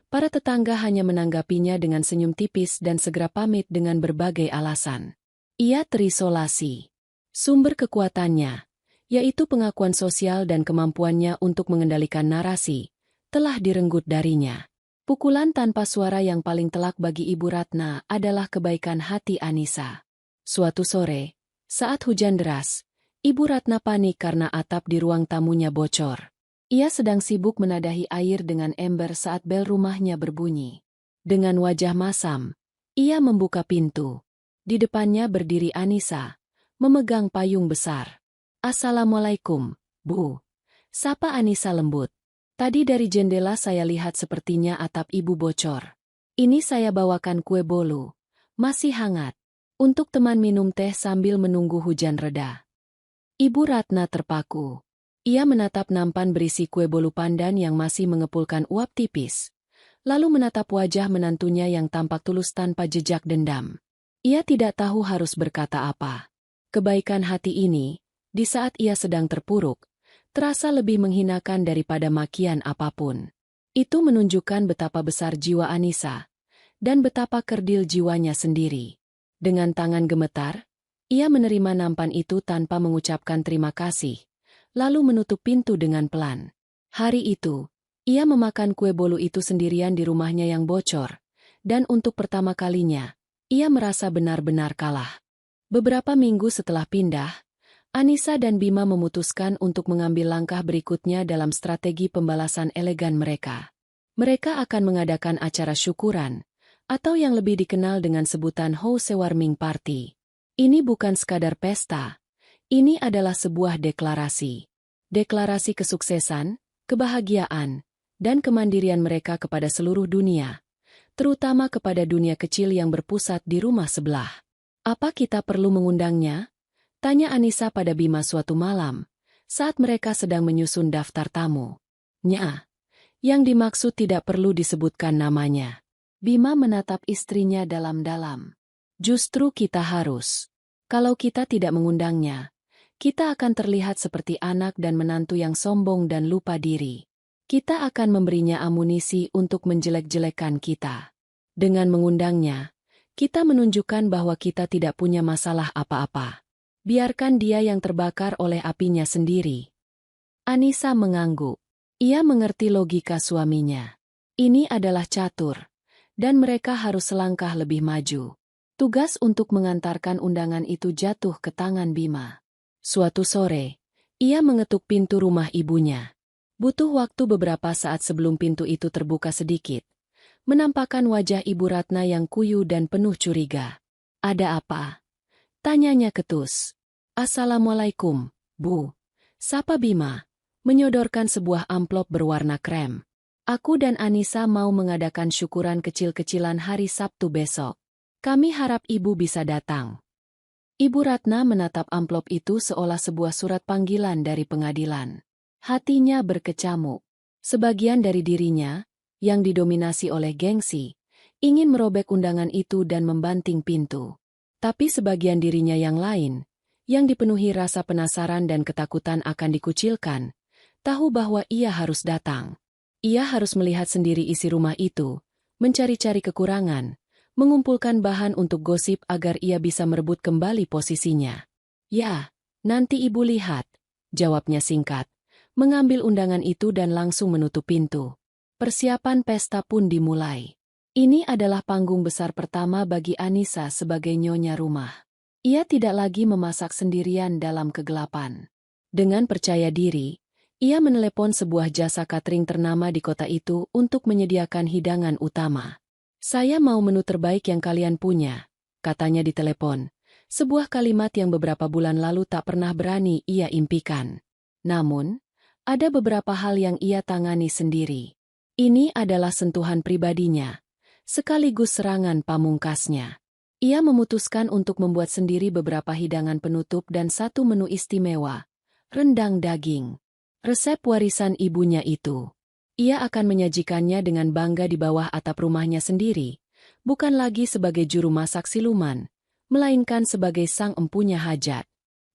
para tetangga hanya menanggapinya dengan senyum tipis dan segera pamit dengan berbagai alasan. Ia terisolasi. Sumber kekuatannya, yaitu pengakuan sosial dan kemampuannya untuk mengendalikan narasi, telah direnggut darinya. Pukulan tanpa suara yang paling telak bagi Ibu Ratna adalah kebaikan hati Anissa. Suatu sore, saat hujan deras, Ibu Ratna panik karena atap di ruang tamunya bocor. Ia sedang sibuk menadahi air dengan ember saat bel rumahnya berbunyi. Dengan wajah masam, ia membuka pintu. Di depannya berdiri Anissa, memegang payung besar. "Assalamualaikum, Bu," sapa Anissa lembut. "Tadi dari jendela saya lihat sepertinya atap Ibu bocor. Ini saya bawakan kue bolu, masih hangat, untuk teman minum teh sambil menunggu hujan reda." Ibu Ratna terpaku. Ia menatap nampan berisi kue bolu pandan yang masih mengepulkan uap tipis, lalu menatap wajah menantunya yang tampak tulus tanpa jejak dendam. Ia tidak tahu harus berkata apa. Kebaikan hati ini, di saat ia sedang terpuruk, terasa lebih menghinakan daripada makian apapun. Itu menunjukkan betapa besar jiwa Anissa, dan betapa kerdil jiwanya sendiri. Dengan tangan gemetar, ia menerima nampan itu tanpa mengucapkan terima kasih, lalu menutup pintu dengan pelan. Hari itu, ia memakan kue bolu itu sendirian di rumahnya yang bocor, dan untuk pertama kalinya, ia merasa benar-benar kalah. Beberapa minggu setelah pindah, Anissa dan Bima memutuskan untuk mengambil langkah berikutnya dalam strategi pembalasan elegan mereka. Mereka akan mengadakan acara syukuran, atau yang lebih dikenal dengan sebutan housewarming party. Ini bukan sekadar pesta, ini adalah sebuah deklarasi. Deklarasi kesuksesan, kebahagiaan, dan kemandirian mereka kepada seluruh dunia, terutama kepada dunia kecil yang berpusat di rumah sebelah. Apa kita perlu mengundangnya? Tanya Anissa pada Bima suatu malam, saat mereka sedang menyusun daftar tamu. Nya, yang dimaksud tidak perlu disebutkan namanya. Bima menatap istrinya dalam-dalam. Justru kita harus. Kalau kita tidak mengundangnya, kita akan terlihat seperti anak dan menantu yang sombong dan lupa diri. Kita akan memberinya amunisi untuk menjelek-jelekan kita. Dengan mengundangnya, kita menunjukkan bahwa kita tidak punya masalah apa-apa. Biarkan dia yang terbakar oleh apinya sendiri. Anissa mengangguk. Ia mengerti logika suaminya. Ini adalah catur, dan mereka harus selangkah lebih maju. Tugas untuk mengantarkan undangan itu jatuh ke tangan Bima. Suatu sore, ia mengetuk pintu rumah ibunya. Butuh waktu beberapa saat sebelum pintu itu terbuka sedikit, menampakkan wajah Ibu Ratna yang kuyu dan penuh curiga. Ada apa? Tanyanya ketus. Assalamualaikum, Bu. Sapa Bima, menyodorkan sebuah amplop berwarna krem. Aku dan Anissa mau mengadakan syukuran kecil-kecilan hari Sabtu besok. Kami harap Ibu bisa datang. Ibu Ratna menatap amplop itu seolah sebuah surat panggilan dari pengadilan. Hatinya berkecamuk. Sebagian dari dirinya, yang didominasi oleh gengsi, ingin merobek undangan itu dan membanting pintu. Tapi sebagian dirinya yang lain, yang dipenuhi rasa penasaran dan ketakutan akan dikucilkan, tahu bahwa ia harus datang. Ia harus melihat sendiri isi rumah itu, mencari-cari kekurangan, mengumpulkan bahan untuk gosip agar ia bisa merebut kembali posisinya. Ya, nanti Ibu lihat, jawabnya singkat, mengambil undangan itu dan langsung menutup pintu. Persiapan pesta pun dimulai. Ini adalah panggung besar pertama bagi Anissa sebagai nyonya rumah. Ia tidak lagi memasak sendirian dalam kegelapan. Dengan percaya diri, ia menelepon sebuah jasa catering ternama di kota itu untuk menyediakan hidangan utama. Saya mau menu terbaik yang kalian punya, katanya di telepon. Sebuah kalimat yang beberapa bulan lalu tak pernah berani ia impikan. Namun, ada beberapa hal yang ia tangani sendiri. Ini adalah sentuhan pribadinya, sekaligus serangan pamungkasnya. Ia memutuskan untuk membuat sendiri beberapa hidangan penutup dan satu menu istimewa, rendang daging. Resep warisan ibunya itu. Ia akan menyajikannya dengan bangga di bawah atap rumahnya sendiri, bukan lagi sebagai juru masak siluman, melainkan sebagai sang empunya hajat.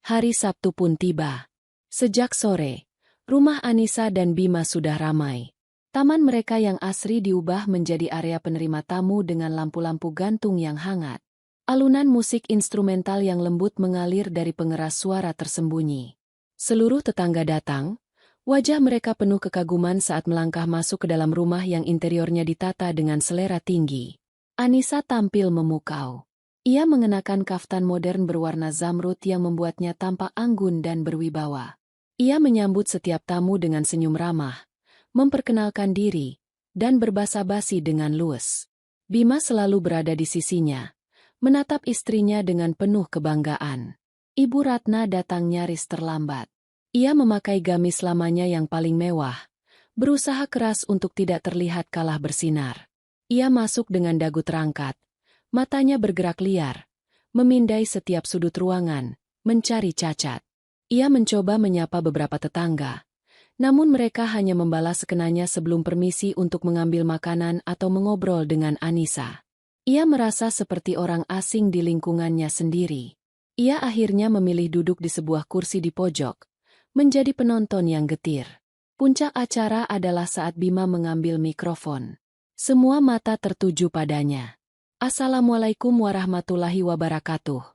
Hari Sabtu pun tiba. Sejak sore, rumah Anissa dan Bima sudah ramai. Taman mereka yang asri diubah menjadi area penerima tamu dengan lampu-lampu gantung yang hangat. Alunan musik instrumental yang lembut mengalir dari pengeras suara tersembunyi. Seluruh tetangga datang. Wajah mereka penuh kekaguman saat melangkah masuk ke dalam rumah yang interiornya ditata dengan selera tinggi. Anissa tampil memukau. Ia mengenakan kaftan modern berwarna zamrud yang membuatnya tampak anggun dan berwibawa. Ia menyambut setiap tamu dengan senyum ramah, memperkenalkan diri, dan berbasa-basi dengan luwes. Bima selalu berada di sisinya, menatap istrinya dengan penuh kebanggaan. Ibu Ratna datang nyaris terlambat. Ia memakai gamis lamanya yang paling mewah, berusaha keras untuk tidak terlihat kalah bersinar. Ia masuk dengan dagu terangkat, matanya bergerak liar, memindai setiap sudut ruangan, mencari cacat. Ia mencoba menyapa beberapa tetangga, namun mereka hanya membalas sekenanya sebelum permisi untuk mengambil makanan atau mengobrol dengan Anissa. Ia merasa seperti orang asing di lingkungannya sendiri. Ia akhirnya memilih duduk di sebuah kursi di pojok, menjadi penonton yang getir. Puncak acara adalah saat Bima mengambil mikrofon. Semua mata tertuju padanya. Assalamualaikum warahmatullahi wabarakatuh.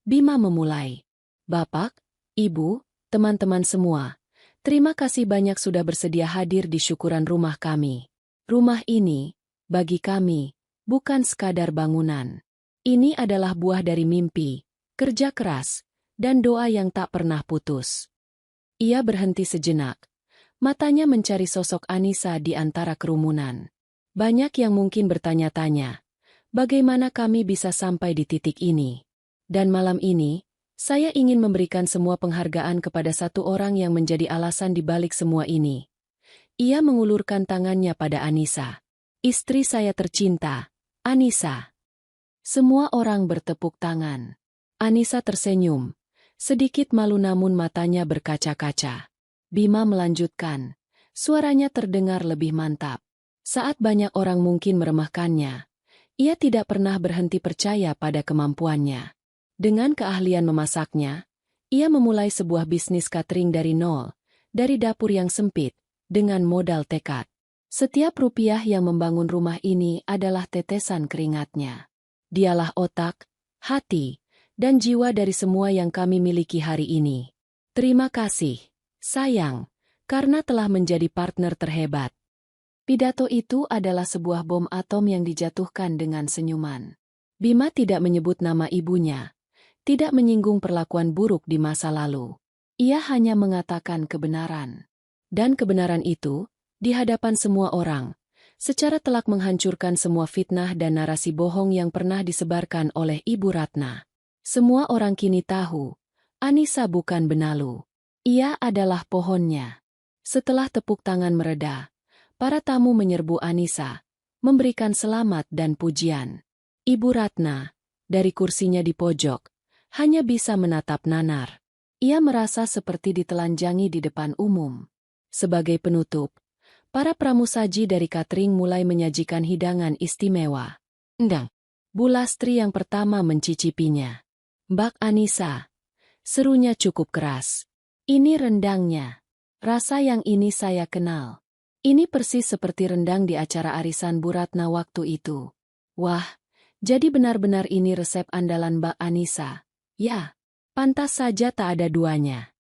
Bima memulai. Bapak, Ibu, teman-teman semua, terima kasih banyak sudah bersedia hadir di syukuran rumah kami. Rumah ini, bagi kami, bukan sekadar bangunan. Ini adalah buah dari mimpi, kerja keras, dan doa yang tak pernah putus. Ia berhenti sejenak. Matanya mencari sosok Anissa di antara kerumunan. Banyak yang mungkin bertanya-tanya, bagaimana kami bisa sampai di titik ini? Dan malam ini, saya ingin memberikan semua penghargaan kepada satu orang yang menjadi alasan di balik semua ini. Ia mengulurkan tangannya pada Anissa. Istri saya tercinta, Anissa. Semua orang bertepuk tangan. Anissa tersenyum. Sedikit malu namun matanya berkaca-kaca. Bima melanjutkan. Suaranya terdengar lebih mantap. Saat banyak orang mungkin meremehkannya, ia tidak pernah berhenti percaya pada kemampuannya. Dengan keahlian memasaknya, ia memulai sebuah bisnis catering dari nol, dari dapur yang sempit, dengan modal tekad. Setiap rupiah yang membangun rumah ini adalah tetesan keringatnya. Dialah otak, hati, dan jiwa dari semua yang kami miliki hari ini. Terima kasih, sayang, karena telah menjadi partner terhebat. Pidato itu adalah sebuah bom atom yang dijatuhkan dengan senyuman. Bima tidak menyebut nama ibunya, tidak menyinggung perlakuan buruk di masa lalu. Ia hanya mengatakan kebenaran. Dan kebenaran itu, di hadapan semua orang, secara telak menghancurkan semua fitnah dan narasi bohong yang pernah disebarkan oleh Ibu Ratna. Semua orang kini tahu, Anissa bukan benalu. Ia adalah pohonnya. Setelah tepuk tangan mereda, para tamu menyerbu Anissa, memberikan selamat dan pujian. Ibu Ratna, dari kursinya di pojok, hanya bisa menatap nanar. Ia merasa seperti ditelanjangi di depan umum. Sebagai penutup, para pramusaji dari catering mulai menyajikan hidangan istimewa. Endang. Bu Lastri yang pertama mencicipinya. Mbak Anissa, serunya cukup keras. Ini rendangnya. Rasa yang ini saya kenal. Ini persis seperti rendang di acara arisan Bu Ratna waktu itu. Wah, jadi benar-benar ini resep andalan Mbak Anissa. Ya, pantas saja tak ada duanya.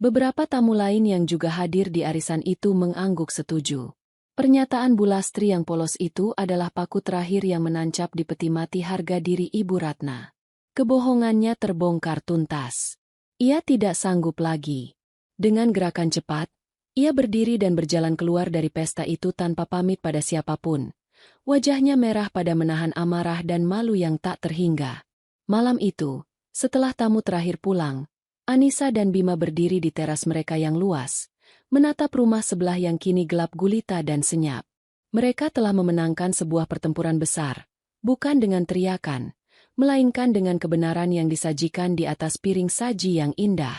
Beberapa tamu lain yang juga hadir di arisan itu mengangguk setuju. Pernyataan Bu Lastri yang polos itu adalah paku terakhir yang menancap di peti mati harga diri Ibu Ratna. Kebohongannya terbongkar tuntas. Ia tidak sanggup lagi. Dengan gerakan cepat, ia berdiri dan berjalan keluar dari pesta itu tanpa pamit pada siapapun. Wajahnya merah pada menahan amarah dan malu yang tak terhingga. Malam itu, setelah tamu terakhir pulang, Anissa dan Bima berdiri di teras mereka yang luas, menatap rumah sebelah yang kini gelap gulita dan senyap. Mereka telah memenangkan sebuah pertempuran besar, bukan dengan teriakan, melainkan dengan kebenaran yang disajikan di atas piring saji yang indah.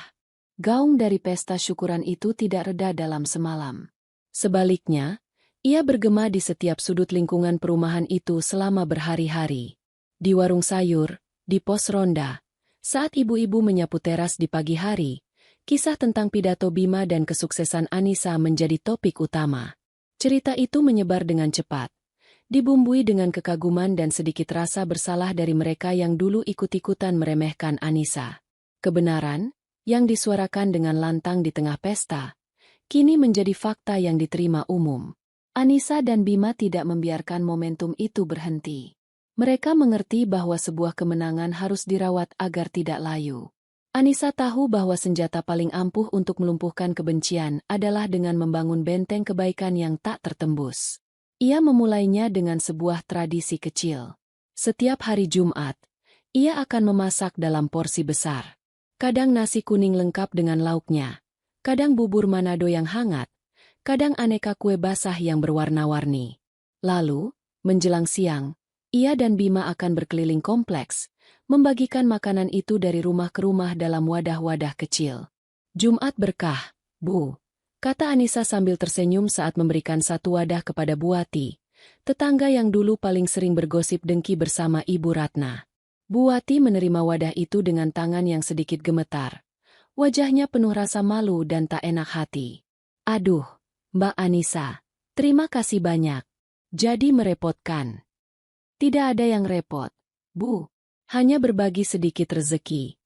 Gaung dari pesta syukuran itu tidak reda dalam semalam. Sebaliknya, ia bergema di setiap sudut lingkungan perumahan itu selama berhari-hari. Di warung sayur, di pos ronda, saat ibu-ibu menyapu teras di pagi hari, kisah tentang pidato Bima dan kesuksesan Anissa menjadi topik utama. Cerita itu menyebar dengan cepat, dibumbui dengan kekaguman dan sedikit rasa bersalah dari mereka yang dulu ikut-ikutan meremehkan Anissa. Kebenaran, yang disuarakan dengan lantang di tengah pesta, kini menjadi fakta yang diterima umum. Anissa dan Bima tidak membiarkan momentum itu berhenti. Mereka mengerti bahwa sebuah kemenangan harus dirawat agar tidak layu. Anissa tahu bahwa senjata paling ampuh untuk melumpuhkan kebencian adalah dengan membangun benteng kebaikan yang tak tertembus. Ia memulainya dengan sebuah tradisi kecil. Setiap hari Jumat, ia akan memasak dalam porsi besar. Kadang nasi kuning lengkap dengan lauknya, kadang bubur Manado yang hangat, kadang aneka kue basah yang berwarna-warni. Lalu, menjelang siang, ia dan Bima akan berkeliling kompleks, membagikan makanan itu dari rumah ke rumah dalam wadah-wadah kecil. Jumat berkah, Bu, kata Anissa sambil tersenyum saat memberikan satu wadah kepada Buati, tetangga yang dulu paling sering bergosip dengki bersama Ibu Ratna. Buati menerima wadah itu dengan tangan yang sedikit gemetar. Wajahnya penuh rasa malu dan tak enak hati. Aduh, Mbak Anissa, terima kasih banyak. Jadi merepotkan. Tidak ada yang repot, Bu. Hanya berbagi sedikit rezeki.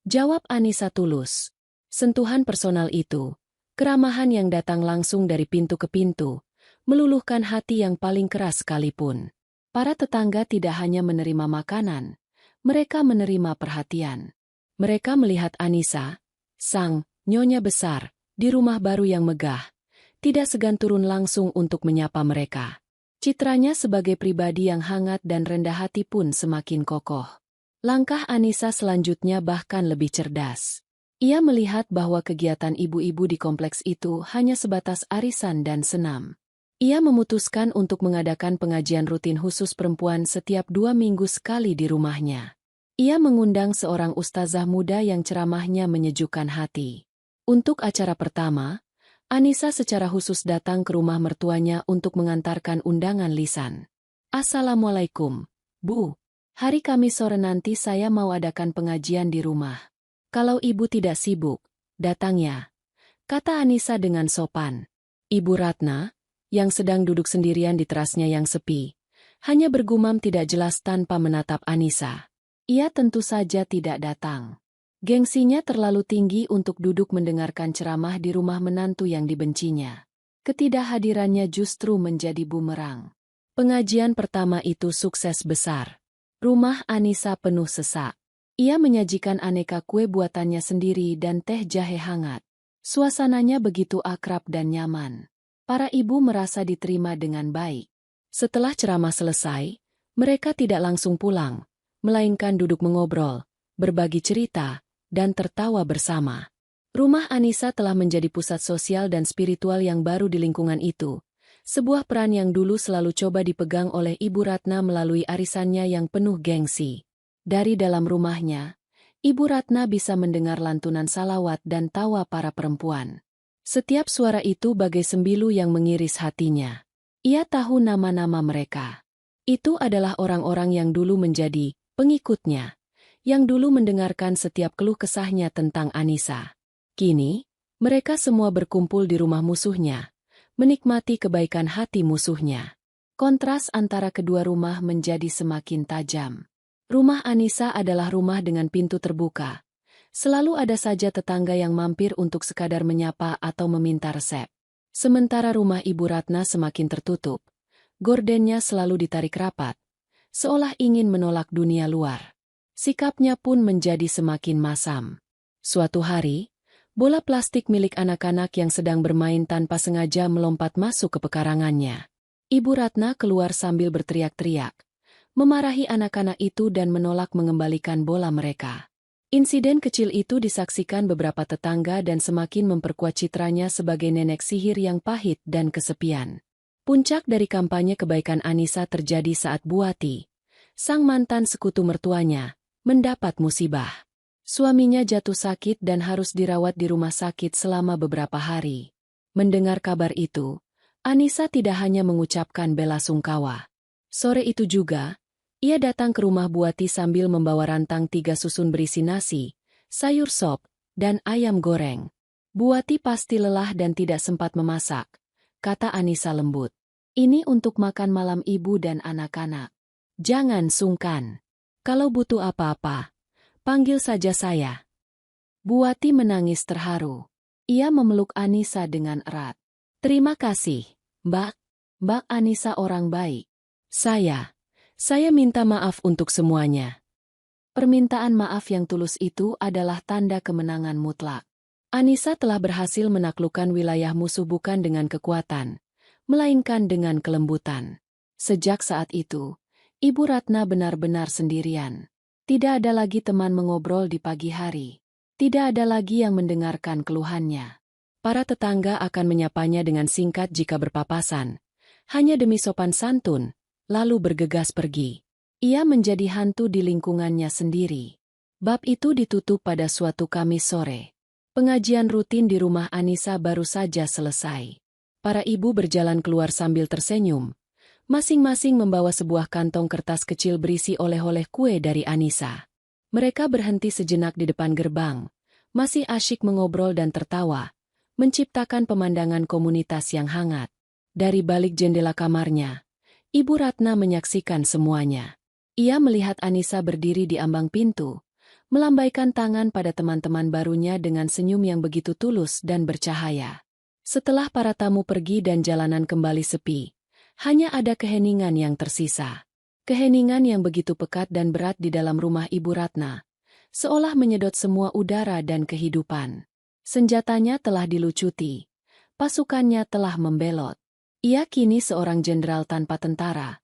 Jawab Anissa tulus. Sentuhan personal itu, keramahan yang datang langsung dari pintu ke pintu, meluluhkan hati yang paling keras sekalipun. Para tetangga tidak hanya menerima makanan, mereka menerima perhatian. Mereka melihat Anissa, sang nyonya besar, di rumah baru yang megah, tidak segan turun langsung untuk menyapa mereka. Citranya sebagai pribadi yang hangat dan rendah hati pun semakin kokoh. Langkah Anissa selanjutnya bahkan lebih cerdas. Ia melihat bahwa kegiatan ibu-ibu di kompleks itu hanya sebatas arisan dan senam. Ia memutuskan untuk mengadakan pengajian rutin khusus perempuan setiap 2 minggu sekali di rumahnya. Ia mengundang seorang ustazah muda yang ceramahnya menyejukkan hati. Untuk acara pertama, Anissa secara khusus datang ke rumah mertuanya untuk mengantarkan undangan lisan. Assalamualaikum, Bu. Hari Kamis sore nanti saya mau adakan pengajian di rumah. Kalau ibu tidak sibuk, datang ya, kata Anissa dengan sopan. Ibu Ratna, yang sedang duduk sendirian di terasnya yang sepi, hanya bergumam tidak jelas tanpa menatap Anissa. Ia tentu saja tidak datang. Gengsinya terlalu tinggi untuk duduk mendengarkan ceramah di rumah menantu yang dibencinya. Ketidakhadirannya justru menjadi bumerang. Pengajian pertama itu sukses besar. Rumah Anissa penuh sesak. Ia menyajikan aneka kue buatannya sendiri dan teh jahe hangat. Suasananya begitu akrab dan nyaman. Para ibu merasa diterima dengan baik. Setelah ceramah selesai, mereka tidak langsung pulang, melainkan duduk mengobrol, berbagi cerita, dan tertawa bersama. Rumah Anissa telah menjadi pusat sosial dan spiritual yang baru di lingkungan itu. Sebuah peran yang dulu selalu coba dipegang oleh Ibu Ratna melalui arisannya yang penuh gengsi. Dari dalam rumahnya, Ibu Ratna bisa mendengar lantunan salawat dan tawa para perempuan. Setiap suara itu bagai sembilu yang mengiris hatinya. Ia tahu nama-nama mereka. Itu adalah orang-orang yang dulu menjadi pengikutnya, yang dulu mendengarkan setiap keluh kesahnya tentang Anissa. Kini, mereka semua berkumpul di rumah musuhnya, menikmati kebaikan hati musuhnya. Kontras antara kedua rumah menjadi semakin tajam. Rumah Anissa adalah rumah dengan pintu terbuka. Selalu ada saja tetangga yang mampir untuk sekadar menyapa atau meminta resep. Sementara rumah Ibu Ratna semakin tertutup. Gordennya selalu ditarik rapat, seolah ingin menolak dunia luar. Sikapnya pun menjadi semakin masam. Suatu hari, bola plastik milik anak-anak yang sedang bermain tanpa sengaja melompat masuk ke pekarangannya. Ibu Ratna keluar sambil berteriak-teriak, memarahi anak-anak itu dan menolak mengembalikan bola mereka. Insiden kecil itu disaksikan beberapa tetangga dan semakin memperkuat citranya sebagai nenek sihir yang pahit dan kesepian. Puncak dari kampanye kebaikan Anissa terjadi saat Buati, sang mantan sekutu mertuanya, mendapat musibah. Suaminya jatuh sakit dan harus dirawat di rumah sakit selama beberapa hari. Mendengar kabar itu, Anissa tidak hanya mengucapkan bela sungkawa. Sore itu juga, ia datang ke rumah Buati sambil membawa rantang 3 susun berisi nasi, sayur sop, dan ayam goreng. Buati pasti lelah dan tidak sempat memasak, kata Anissa lembut. Ini untuk makan malam ibu dan anak-anak. Jangan sungkan. Kalau butuh apa-apa, panggil saja saya. Buati menangis terharu. Ia memeluk Anissa dengan erat. Terima kasih, Mbak. Mbak Anissa orang baik. Saya minta maaf untuk semuanya. Permintaan maaf yang tulus itu adalah tanda kemenangan mutlak. Anissa telah berhasil menaklukkan wilayah musuh bukan dengan kekuatan, melainkan dengan kelembutan. Sejak saat itu, Ibu Ratna benar-benar sendirian. Tidak ada lagi teman mengobrol di pagi hari. Tidak ada lagi yang mendengarkan keluhannya. Para tetangga akan menyapanya dengan singkat jika berpapasan, hanya demi sopan santun, lalu bergegas pergi. Ia menjadi hantu di lingkungannya sendiri. Bab itu ditutup pada suatu Kamis sore. Pengajian rutin di rumah Anissa baru saja selesai. Para ibu berjalan keluar sambil tersenyum, masing-masing membawa sebuah kantong kertas kecil berisi oleh-oleh kue dari Anissa. Mereka berhenti sejenak di depan gerbang, masih asyik mengobrol dan tertawa, menciptakan pemandangan komunitas yang hangat. Dari balik jendela kamarnya, Ibu Ratna menyaksikan semuanya. Ia melihat Anissa berdiri di ambang pintu, melambaikan tangan pada teman-teman barunya dengan senyum yang begitu tulus dan bercahaya. Setelah para tamu pergi dan jalanan kembali sepi, hanya ada keheningan yang tersisa. Keheningan yang begitu pekat dan berat di dalam rumah Ibu Ratna, seolah menyedot semua udara dan kehidupan. Senjatanya telah dilucuti, pasukannya telah membelot. Ia kini seorang jenderal tanpa tentara,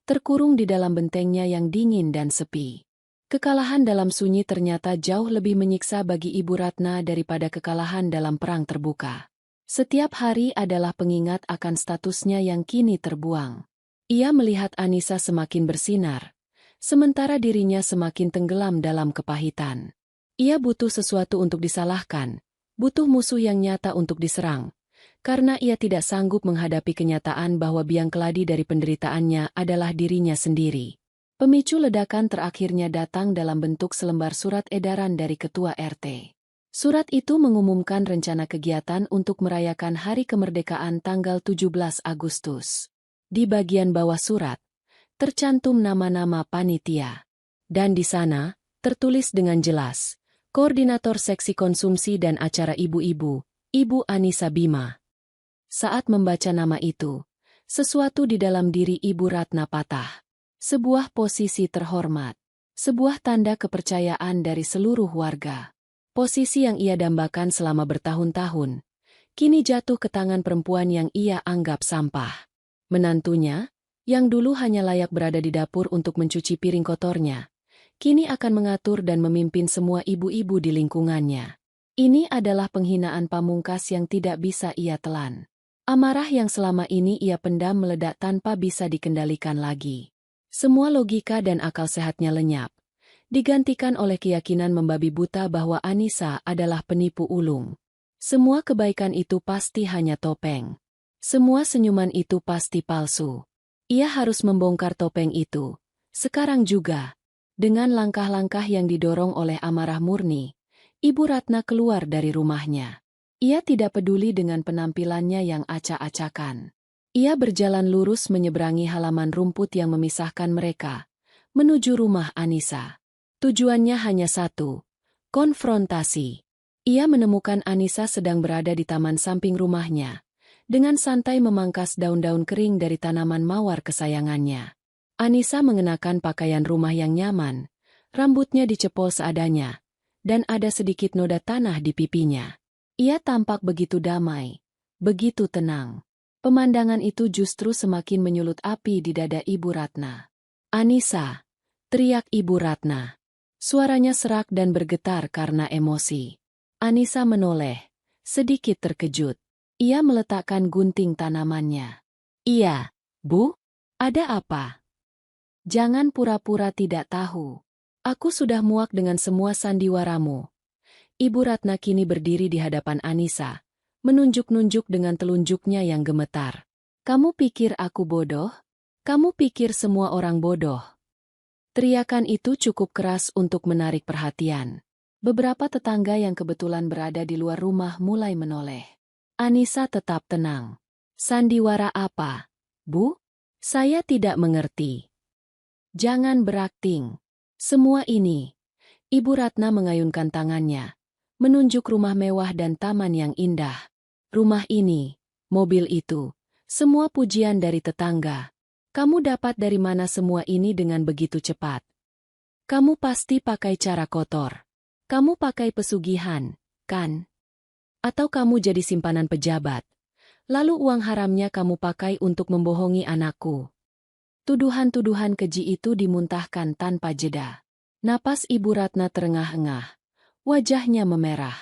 terkurung di dalam bentengnya yang dingin dan sepi. Kekalahan dalam sunyi ternyata jauh lebih menyiksa bagi Ibu Ratna daripada kekalahan dalam perang terbuka. Setiap hari adalah pengingat akan statusnya yang kini terbuang. Ia melihat Anissa semakin bersinar, sementara dirinya semakin tenggelam dalam kepahitan. Ia butuh sesuatu untuk disalahkan, butuh musuh yang nyata untuk diserang, karena ia tidak sanggup menghadapi kenyataan bahwa biang keladi dari penderitaannya adalah dirinya sendiri. Pemicu ledakan terakhirnya datang dalam bentuk selembar surat edaran dari Ketua RT. Surat itu mengumumkan rencana kegiatan untuk merayakan Hari Kemerdekaan tanggal 17 Agustus. Di bagian bawah surat, tercantum nama-nama panitia. Dan di sana, tertulis dengan jelas, Koordinator Seksi Konsumsi dan Acara Ibu-Ibu, Ibu Anissa Bima. Saat membaca nama itu, sesuatu di dalam diri Ibu Ratna patah. Sebuah posisi terhormat, sebuah tanda kepercayaan dari seluruh warga. Posisi yang ia dambakan selama bertahun-tahun, kini jatuh ke tangan perempuan yang ia anggap sampah. Menantunya, yang dulu hanya layak berada di dapur untuk mencuci piring kotornya, kini akan mengatur dan memimpin semua ibu-ibu di lingkungannya. Ini adalah penghinaan pamungkas yang tidak bisa ia telan. Amarah yang selama ini ia pendam meledak tanpa bisa dikendalikan lagi. Semua logika dan akal sehatnya lenyap, digantikan oleh keyakinan membabi buta bahwa Anissa adalah penipu ulung. Semua kebaikan itu pasti hanya topeng. Semua senyuman itu pasti palsu. Ia harus membongkar topeng itu, sekarang juga. Dengan langkah-langkah yang didorong oleh amarah murni, Ibu Ratna keluar dari rumahnya. Ia tidak peduli dengan penampilannya yang acak-acakan. Ia berjalan lurus menyeberangi halaman rumput yang memisahkan mereka, menuju rumah Anissa. Tujuannya hanya satu, konfrontasi. Ia menemukan Anissa sedang berada di taman samping rumahnya, dengan santai memangkas daun-daun kering dari tanaman mawar kesayangannya. Anissa mengenakan pakaian rumah yang nyaman, rambutnya dicepol seadanya, dan ada sedikit noda tanah di pipinya. Ia tampak begitu damai, begitu tenang. Pemandangan itu justru semakin menyulut api di dada Ibu Ratna. "Anissa!" teriak Ibu Ratna. Suaranya serak dan bergetar karena emosi. Anissa menoleh, sedikit terkejut. Ia meletakkan gunting tanamannya. "Iya, Bu? Ada apa?" "Jangan pura-pura tidak tahu. Aku sudah muak dengan semua sandiwaramu." Ibu Ratna kini berdiri di hadapan Anissa, menunjuk-nunjuk dengan telunjuknya yang gemetar. "Kamu pikir aku bodoh? Kamu pikir semua orang bodoh?" Teriakan itu cukup keras untuk menarik perhatian. Beberapa tetangga yang kebetulan berada di luar rumah mulai menoleh. Anissa tetap tenang. "Sandiwara apa, Bu? Saya tidak mengerti." "Jangan berakting. Semua ini." Ibu Ratna mengayunkan tangannya, menunjuk rumah mewah dan taman yang indah. "Rumah ini, mobil itu, semua pujian dari tetangga. Kamu dapat dari mana semua ini dengan begitu cepat? Kamu pasti pakai cara kotor. Kamu pakai pesugihan, kan? Atau kamu jadi simpanan pejabat? Lalu uang haramnya kamu pakai untuk membohongi anakku." Tuduhan-tuduhan keji itu dimuntahkan tanpa jeda. Napas Ibu Ratna terengah-engah. Wajahnya memerah.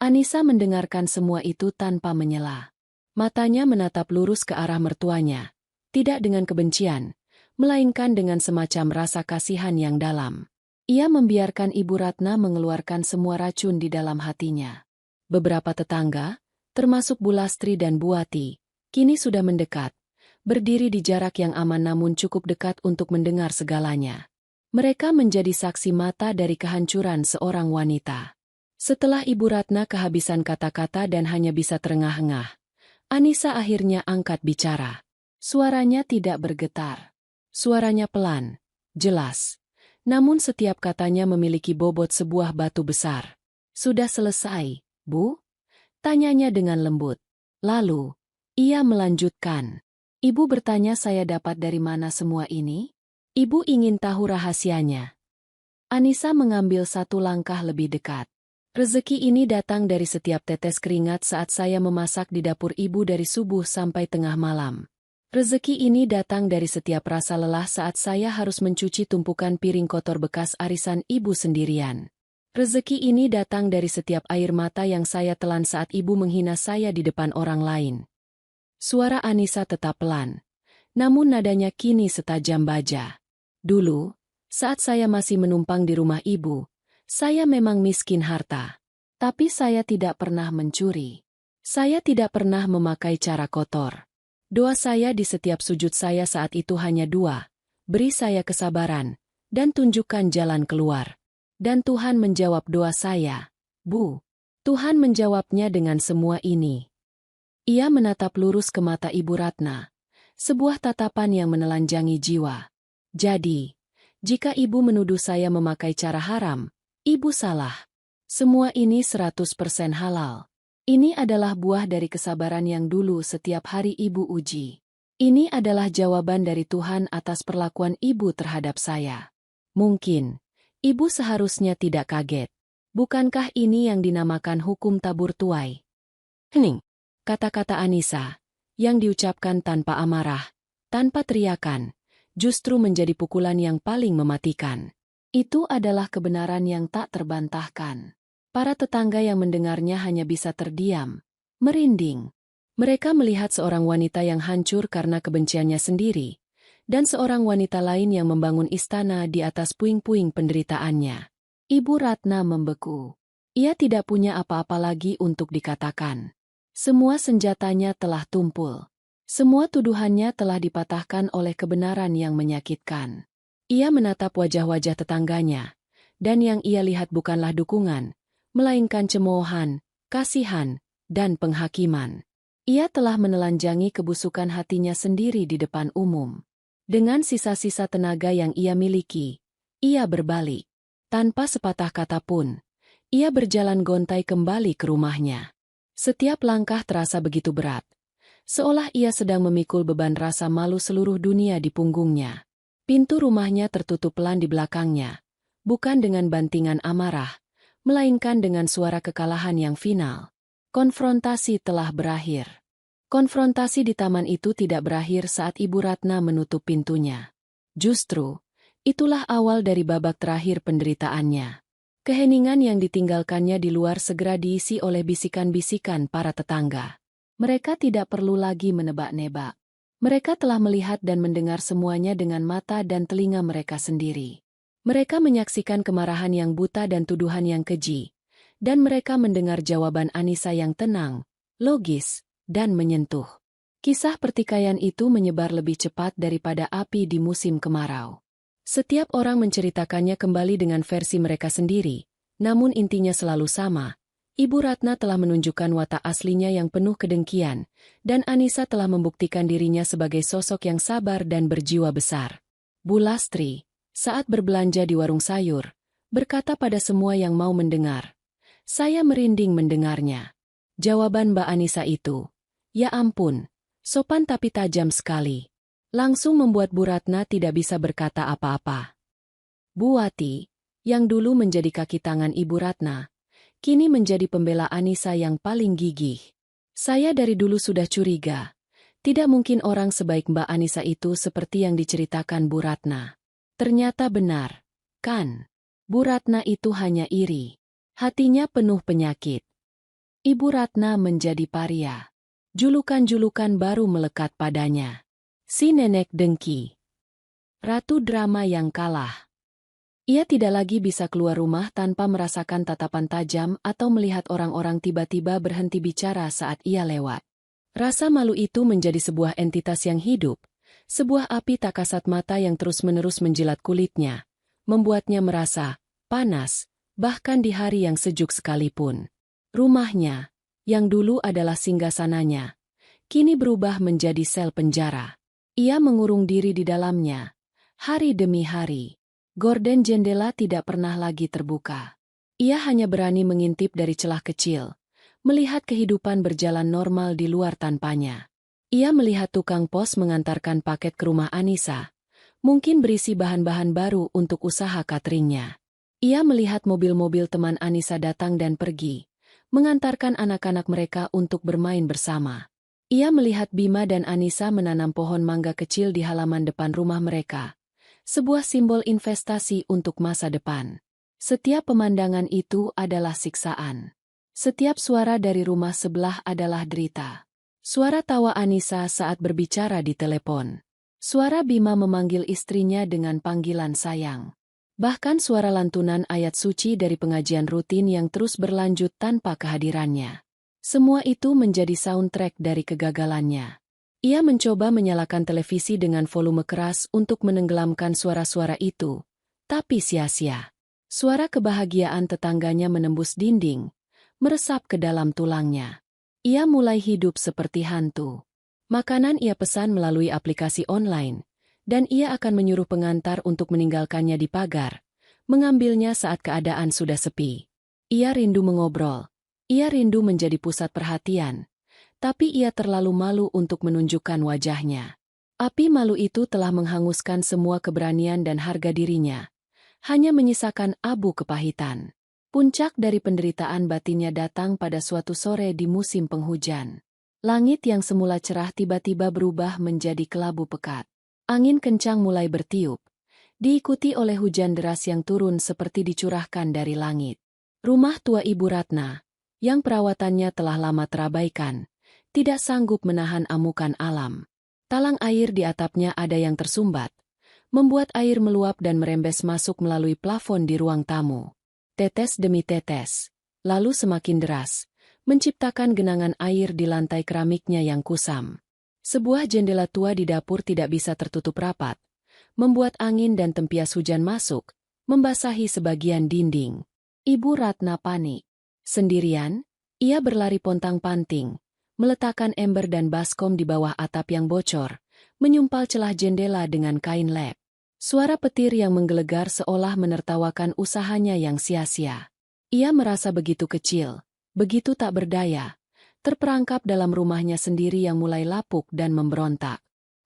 Anissa mendengarkan semua itu tanpa menyela. Matanya menatap lurus ke arah mertuanya. Tidak dengan kebencian, melainkan dengan semacam rasa kasihan yang dalam. Ia membiarkan Ibu Ratna mengeluarkan semua racun di dalam hatinya. Beberapa tetangga, termasuk Bu Lastri dan Bu Wati, kini sudah mendekat, berdiri di jarak yang aman namun cukup dekat untuk mendengar segalanya. Mereka menjadi saksi mata dari kehancuran seorang wanita. Setelah Ibu Ratna kehabisan kata-kata dan hanya bisa terengah-engah, Anissa akhirnya angkat bicara. Suaranya tidak bergetar. Suaranya pelan, jelas. Namun setiap katanya memiliki bobot sebuah batu besar. Sudah selesai, Bu? Tanyanya dengan lembut. Lalu, ia melanjutkan. Ibu bertanya saya dapat dari mana semua ini? Ibu ingin tahu rahasianya. Anissa mengambil satu langkah lebih dekat. Rezeki ini datang dari setiap tetes keringat saat saya memasak di dapur ibu dari subuh sampai tengah malam. Rezeki ini datang dari setiap rasa lelah saat saya harus mencuci tumpukan piring kotor bekas arisan ibu sendirian. Rezeki ini datang dari setiap air mata yang saya telan saat ibu menghina saya di depan orang lain. Suara Anissa tetap pelan, namun nadanya kini setajam baja. Dulu, saat saya masih menumpang di rumah ibu, saya memang miskin harta. Tapi saya tidak pernah mencuri. Saya tidak pernah memakai cara kotor. Doa saya di setiap sujud saya saat itu hanya dua. Beri saya kesabaran, dan tunjukkan jalan keluar. Dan Tuhan menjawab doa saya. Bu. Tuhan menjawabnya dengan semua ini. Ia menatap lurus ke mata Ibu Ratna. Sebuah tatapan yang menelanjangi jiwa. Jadi, jika ibu menuduh saya memakai cara haram, ibu salah. Semua ini 100% halal. Ini adalah buah dari kesabaran yang dulu setiap hari ibu uji. Ini adalah jawaban dari Tuhan atas perlakuan ibu terhadap saya. Mungkin, ibu seharusnya tidak kaget. Bukankah ini yang dinamakan hukum tabur tuai? Hening. Kata-kata Anissa, yang diucapkan tanpa amarah, tanpa teriakan, justru menjadi pukulan yang paling mematikan. Itu adalah kebenaran yang tak terbantahkan. Para tetangga yang mendengarnya hanya bisa terdiam, merinding. Mereka melihat seorang wanita yang hancur karena kebenciannya sendiri, dan seorang wanita lain yang membangun istana di atas puing-puing penderitaannya. Ibu Ratna membeku. Ia tidak punya apa-apa lagi untuk dikatakan. Semua senjatanya telah tumpul. Semua tuduhannya telah dipatahkan oleh kebenaran yang menyakitkan. Ia menatap wajah-wajah tetangganya, dan yang ia lihat bukanlah dukungan, melainkan cemoohan, kasihan, dan penghakiman. Ia telah menelanjangi kebusukan hatinya sendiri di depan umum. Dengan sisa-sisa tenaga yang ia miliki, ia berbalik. Tanpa sepatah kata pun, ia berjalan gontai kembali ke rumahnya. Setiap langkah terasa begitu berat, seolah ia sedang memikul beban rasa malu seluruh dunia di punggungnya. Pintu rumahnya tertutup pelan di belakangnya, bukan dengan bantingan amarah, melainkan dengan suara kekalahan yang final. Konfrontasi telah berakhir. Konfrontasi di taman itu tidak berakhir saat Ibu Ratna menutup pintunya. Justru, itulah awal dari babak terakhir penderitaannya. Keheningan yang ditinggalkannya di luar segera diisi oleh bisikan-bisikan para tetangga. Mereka tidak perlu lagi menebak-nebak. Mereka telah melihat dan mendengar semuanya dengan mata dan telinga mereka sendiri. Mereka menyaksikan kemarahan yang buta dan tuduhan yang keji, dan mereka mendengar jawaban Anissa yang tenang, logis, dan menyentuh. Kisah pertikaian itu menyebar lebih cepat daripada api di musim kemarau. Setiap orang menceritakannya kembali dengan versi mereka sendiri, namun intinya selalu sama. Ibu Ratna telah menunjukkan watak aslinya yang penuh kedengkian, dan Anissa telah membuktikan dirinya sebagai sosok yang sabar dan berjiwa besar. Bu Lastri, saat berbelanja di warung sayur, berkata pada semua yang mau mendengar. Saya merinding mendengarnya. Jawaban Mbak Anissa itu, ya ampun, sopan tapi tajam sekali. Langsung membuat Bu Ratna tidak bisa berkata apa-apa. Bu Wati, yang dulu menjadi kaki tangan Ibu Ratna, kini menjadi pembela Anissa yang paling gigih. Saya dari dulu sudah curiga. Tidak mungkin orang sebaik Mbak Anissa itu seperti yang diceritakan Bu Ratna. Ternyata benar, kan? Bu Ratna itu hanya iri. Hatinya penuh penyakit. Ibu Ratna menjadi paria. Julukan-julukan baru melekat padanya. Si nenek dengki. Ratu drama yang kalah. Ia tidak lagi bisa keluar rumah tanpa merasakan tatapan tajam atau melihat orang-orang tiba-tiba berhenti bicara saat ia lewat. Rasa malu itu menjadi sebuah entitas yang hidup, sebuah api tak kasat mata yang terus-menerus menjilat kulitnya, membuatnya merasa panas, bahkan di hari yang sejuk sekalipun. Rumahnya, yang dulu adalah singgasananya, kini berubah menjadi sel penjara. Ia mengurung diri di dalamnya, hari demi hari. Gorden jendela tidak pernah lagi terbuka. Ia hanya berani mengintip dari celah kecil, melihat kehidupan berjalan normal di luar tanpanya. Ia melihat tukang pos mengantarkan paket ke rumah Anissa, mungkin berisi bahan-bahan baru untuk usaha cateringnya. Ia melihat mobil-mobil teman Anissa datang dan pergi, mengantarkan anak-anak mereka untuk bermain bersama. Ia melihat Bima dan Anissa menanam pohon mangga kecil di halaman depan rumah mereka, sebuah simbol investasi untuk masa depan. Setiap pemandangan itu adalah siksaan. Setiap suara dari rumah sebelah adalah derita. Suara tawa Anissa saat berbicara di telepon. Suara Bima memanggil istrinya dengan panggilan sayang. Bahkan suara lantunan ayat suci dari pengajian rutin yang terus berlanjut tanpa kehadirannya. Semua itu menjadi soundtrack dari kegagalannya. Ia mencoba menyalakan televisi dengan volume keras untuk menenggelamkan suara-suara itu, tapi sia-sia. Suara kebahagiaan tetangganya menembus dinding, meresap ke dalam tulangnya. Ia mulai hidup seperti hantu. Makanan ia pesan melalui aplikasi online, dan ia akan menyuruh pengantar untuk meninggalkannya di pagar, mengambilnya saat keadaan sudah sepi. Ia rindu mengobrol, ia rindu menjadi pusat perhatian, tapi ia terlalu malu untuk menunjukkan wajahnya. Api malu itu telah menghanguskan semua keberanian dan harga dirinya, hanya menyisakan abu kepahitan. Puncak dari penderitaan batinnya datang pada suatu sore di musim penghujan. Langit yang semula cerah tiba-tiba berubah menjadi kelabu pekat. Angin kencang mulai bertiup, diikuti oleh hujan deras yang turun seperti dicurahkan dari langit. Rumah tua Ibu Ratna, yang perawatannya telah lama terabaikan, tidak sanggup menahan amukan alam. Talang air di atapnya ada yang tersumbat, membuat air meluap dan merembes masuk melalui plafon di ruang tamu. Tetes demi tetes, lalu semakin deras, menciptakan genangan air di lantai keramiknya yang kusam. Sebuah jendela tua di dapur tidak bisa tertutup rapat, membuat angin dan tempias hujan masuk, membasahi sebagian dinding. Ibu Ratna panik. Sendirian, ia berlari pontang-panting, meletakkan ember dan baskom di bawah atap yang bocor, menyumpal celah jendela dengan kain lap. Suara petir yang menggelegar seolah menertawakan usahanya yang sia-sia. Ia merasa begitu kecil, begitu tak berdaya, terperangkap dalam rumahnya sendiri yang mulai lapuk dan memberontak.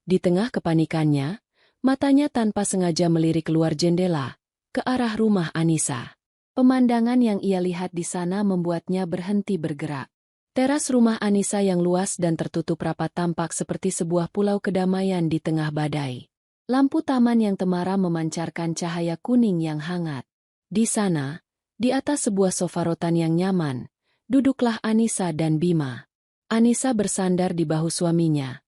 Di tengah kepanikannya, matanya tanpa sengaja melirik keluar jendela, ke arah rumah Anissa. Pemandangan yang ia lihat di sana membuatnya berhenti bergerak. Teras rumah Anissa yang luas dan tertutup rapat tampak seperti sebuah pulau kedamaian di tengah badai. Lampu taman yang temaram memancarkan cahaya kuning yang hangat. Di sana, di atas sebuah sofa rotan yang nyaman, duduklah Anissa dan Bima. Anissa bersandar di bahu suaminya.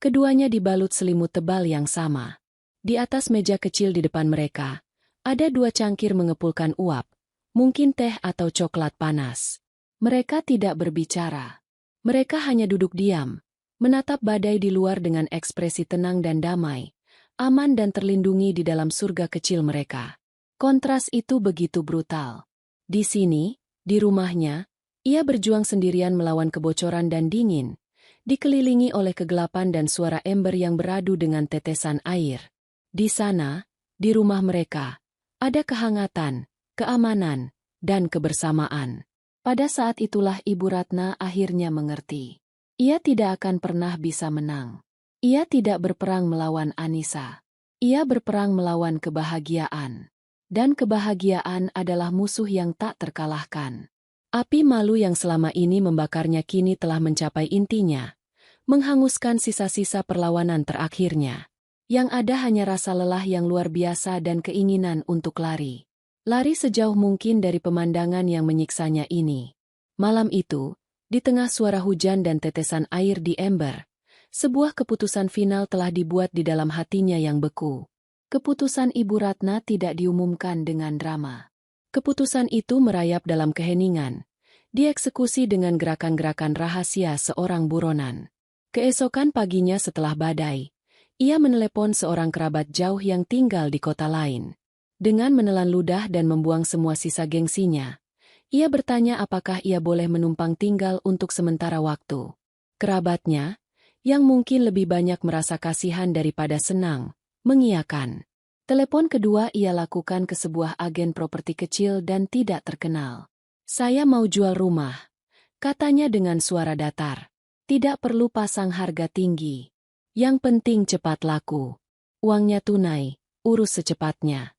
Keduanya dibalut selimut tebal yang sama. Di atas meja kecil di depan mereka, ada dua cangkir mengepulkan uap, mungkin teh atau coklat panas. Mereka tidak berbicara. Mereka hanya duduk diam, menatap badai di luar dengan ekspresi tenang dan damai, aman dan terlindungi di dalam surga kecil mereka. Kontras itu begitu brutal. Di sini, di rumahnya, ia berjuang sendirian melawan kebocoran dan dingin, dikelilingi oleh kegelapan dan suara ember yang beradu dengan tetesan air. Di sana, di rumah mereka, ada kehangatan, keamanan, dan kebersamaan. Pada saat itulah Ibu Ratna akhirnya mengerti. Ia tidak akan pernah bisa menang. Ia tidak berperang melawan Anissa. Ia berperang melawan kebahagiaan. Dan kebahagiaan adalah musuh yang tak terkalahkan. Api malu yang selama ini membakarnya kini telah mencapai intinya, menghanguskan sisa-sisa perlawanan terakhirnya. Yang ada hanya rasa lelah yang luar biasa dan keinginan untuk lari. Lari sejauh mungkin dari pemandangan yang menyiksanya ini. Malam itu, di tengah suara hujan dan tetesan air di ember, sebuah keputusan final telah dibuat di dalam hatinya yang beku. Keputusan Ibu Ratna tidak diumumkan dengan drama. Keputusan itu merayap dalam keheningan, dieksekusi dengan gerakan-gerakan rahasia seorang buronan. Keesokan paginya setelah badai, ia menelepon seorang kerabat jauh yang tinggal di kota lain. Dengan menelan ludah dan membuang semua sisa gengsinya, ia bertanya apakah ia boleh menumpang tinggal untuk sementara waktu. Kerabatnya, yang mungkin lebih banyak merasa kasihan daripada senang, mengiyakan. Telepon kedua ia lakukan ke sebuah agen properti kecil dan tidak terkenal. "Saya mau jual rumah," katanya dengan suara datar. "Tidak perlu pasang harga tinggi. Yang penting cepat laku. Uangnya tunai, urus secepatnya."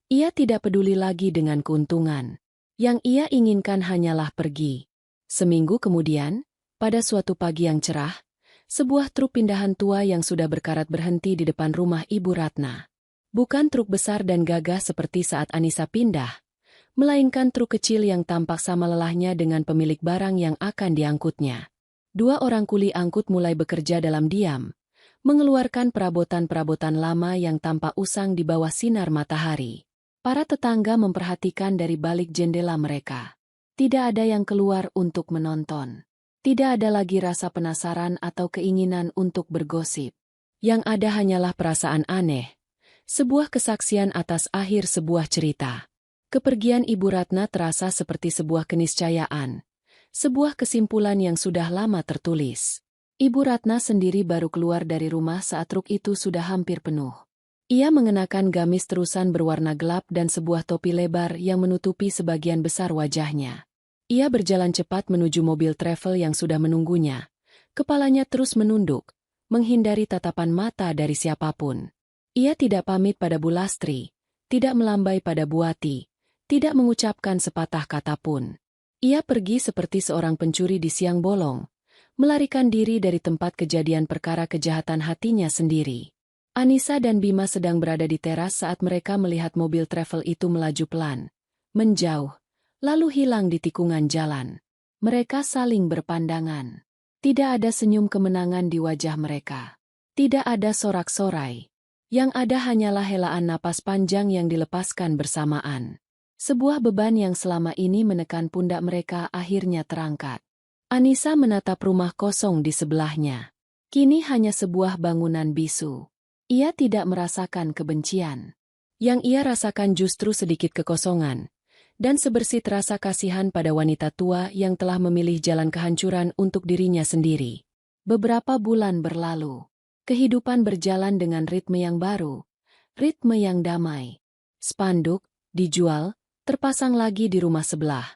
Ia tidak peduli lagi dengan keuntungan. Yang ia inginkan hanyalah pergi. Seminggu kemudian, pada suatu pagi yang cerah, sebuah truk pindahan tua yang sudah berkarat berhenti di depan rumah Ibu Ratna. Bukan truk besar dan gagah seperti saat Anissa pindah, melainkan truk kecil yang tampak sama lelahnya dengan pemilik barang yang akan diangkutnya. Dua orang kuli angkut mulai bekerja dalam diam, mengeluarkan perabotan-perabotan lama yang tampak usang di bawah sinar matahari. Para tetangga memperhatikan dari balik jendela mereka. Tidak ada yang keluar untuk menonton. Tidak ada lagi rasa penasaran atau keinginan untuk bergosip. Yang ada hanyalah perasaan aneh. Sebuah kesaksian atas akhir sebuah cerita. Kepergian Ibu Ratna terasa seperti sebuah keniscayaan. Sebuah kesimpulan yang sudah lama tertulis. Ibu Ratna sendiri baru keluar dari rumah saat truk itu sudah hampir penuh. Ia mengenakan gamis terusan berwarna gelap dan sebuah topi lebar yang menutupi sebagian besar wajahnya. Ia berjalan cepat menuju mobil travel yang sudah menunggunya. Kepalanya terus menunduk, menghindari tatapan mata dari siapapun. Ia tidak pamit pada Bu Lastri, tidak melambai pada Buati, tidak mengucapkan sepatah kata pun. Ia pergi seperti seorang pencuri di siang bolong, melarikan diri dari tempat kejadian perkara kejahatan hatinya sendiri. Anissa dan Bima sedang berada di teras saat mereka melihat mobil travel itu melaju pelan, menjauh, lalu hilang di tikungan jalan. Mereka saling berpandangan. Tidak ada senyum kemenangan di wajah mereka. Tidak ada sorak-sorai. Yang ada hanyalah helaan napas panjang yang dilepaskan bersamaan. Sebuah beban yang selama ini menekan pundak mereka akhirnya terangkat. Anissa menatap rumah kosong di sebelahnya. Kini hanya sebuah bangunan bisu. Ia tidak merasakan kebencian. Yang ia rasakan justru sedikit kekosongan, dan sebersih rasa kasihan pada wanita tua yang telah memilih jalan kehancuran untuk dirinya sendiri. Beberapa bulan berlalu. Kehidupan berjalan dengan ritme yang baru, ritme yang damai. Spanduk, dijual, terpasang lagi di rumah sebelah.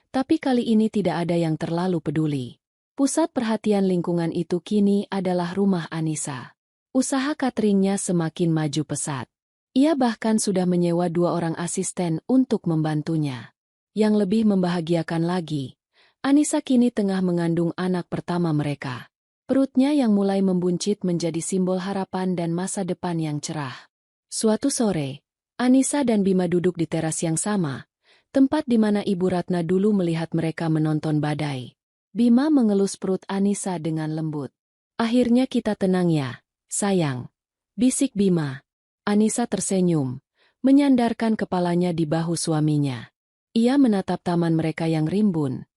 Tapi kali ini tidak ada yang terlalu peduli. Pusat perhatian lingkungan itu kini adalah rumah Anissa. Usaha cateringnya semakin maju pesat. Ia bahkan sudah menyewa 2 orang asisten untuk membantunya. Yang lebih membahagiakan lagi, Anissa kini tengah mengandung anak pertama mereka. Perutnya yang mulai membuncit menjadi simbol harapan dan masa depan yang cerah. Suatu sore, Anissa dan Bima duduk di teras yang sama, tempat di mana Ibu Ratna dulu melihat mereka menonton badai. Bima mengelus perut Anissa dengan lembut. "Akhirnya kita tenang ya, sayang," bisik Bima. Anissa tersenyum, menyandarkan kepalanya di bahu suaminya. Ia menatap taman mereka yang rimbun,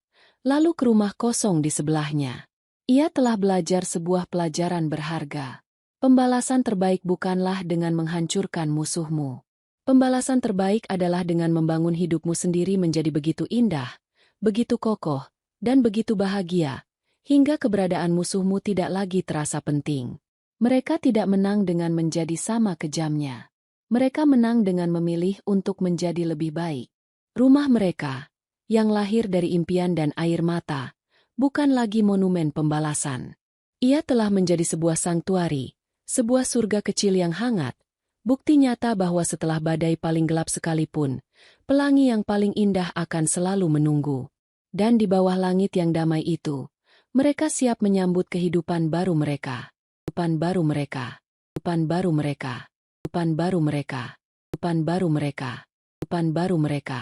lalu ke rumah kosong di sebelahnya. Ia telah belajar sebuah pelajaran berharga. Pembalasan terbaik bukanlah dengan menghancurkan musuhmu. Pembalasan terbaik adalah dengan membangun hidupmu sendiri menjadi begitu indah, begitu kokoh, dan begitu bahagia, hingga keberadaan musuhmu tidak lagi terasa penting. Mereka tidak menang dengan menjadi sama kejamnya. Mereka menang dengan memilih untuk menjadi lebih baik. Rumah mereka, yang lahir dari impian dan air mata, bukan lagi monumen pembalasan. Ia telah menjadi sebuah sanktuari, sebuah surga kecil yang hangat, bukti nyata bahwa setelah badai paling gelap sekalipun, pelangi yang paling indah akan selalu menunggu. Dan di bawah langit yang damai itu, mereka siap menyambut kehidupan baru mereka. Kehidupan baru mereka. Kehidupan baru mereka. Kehidupan baru mereka. Kehidupan baru mereka. Kehidupan baru mereka.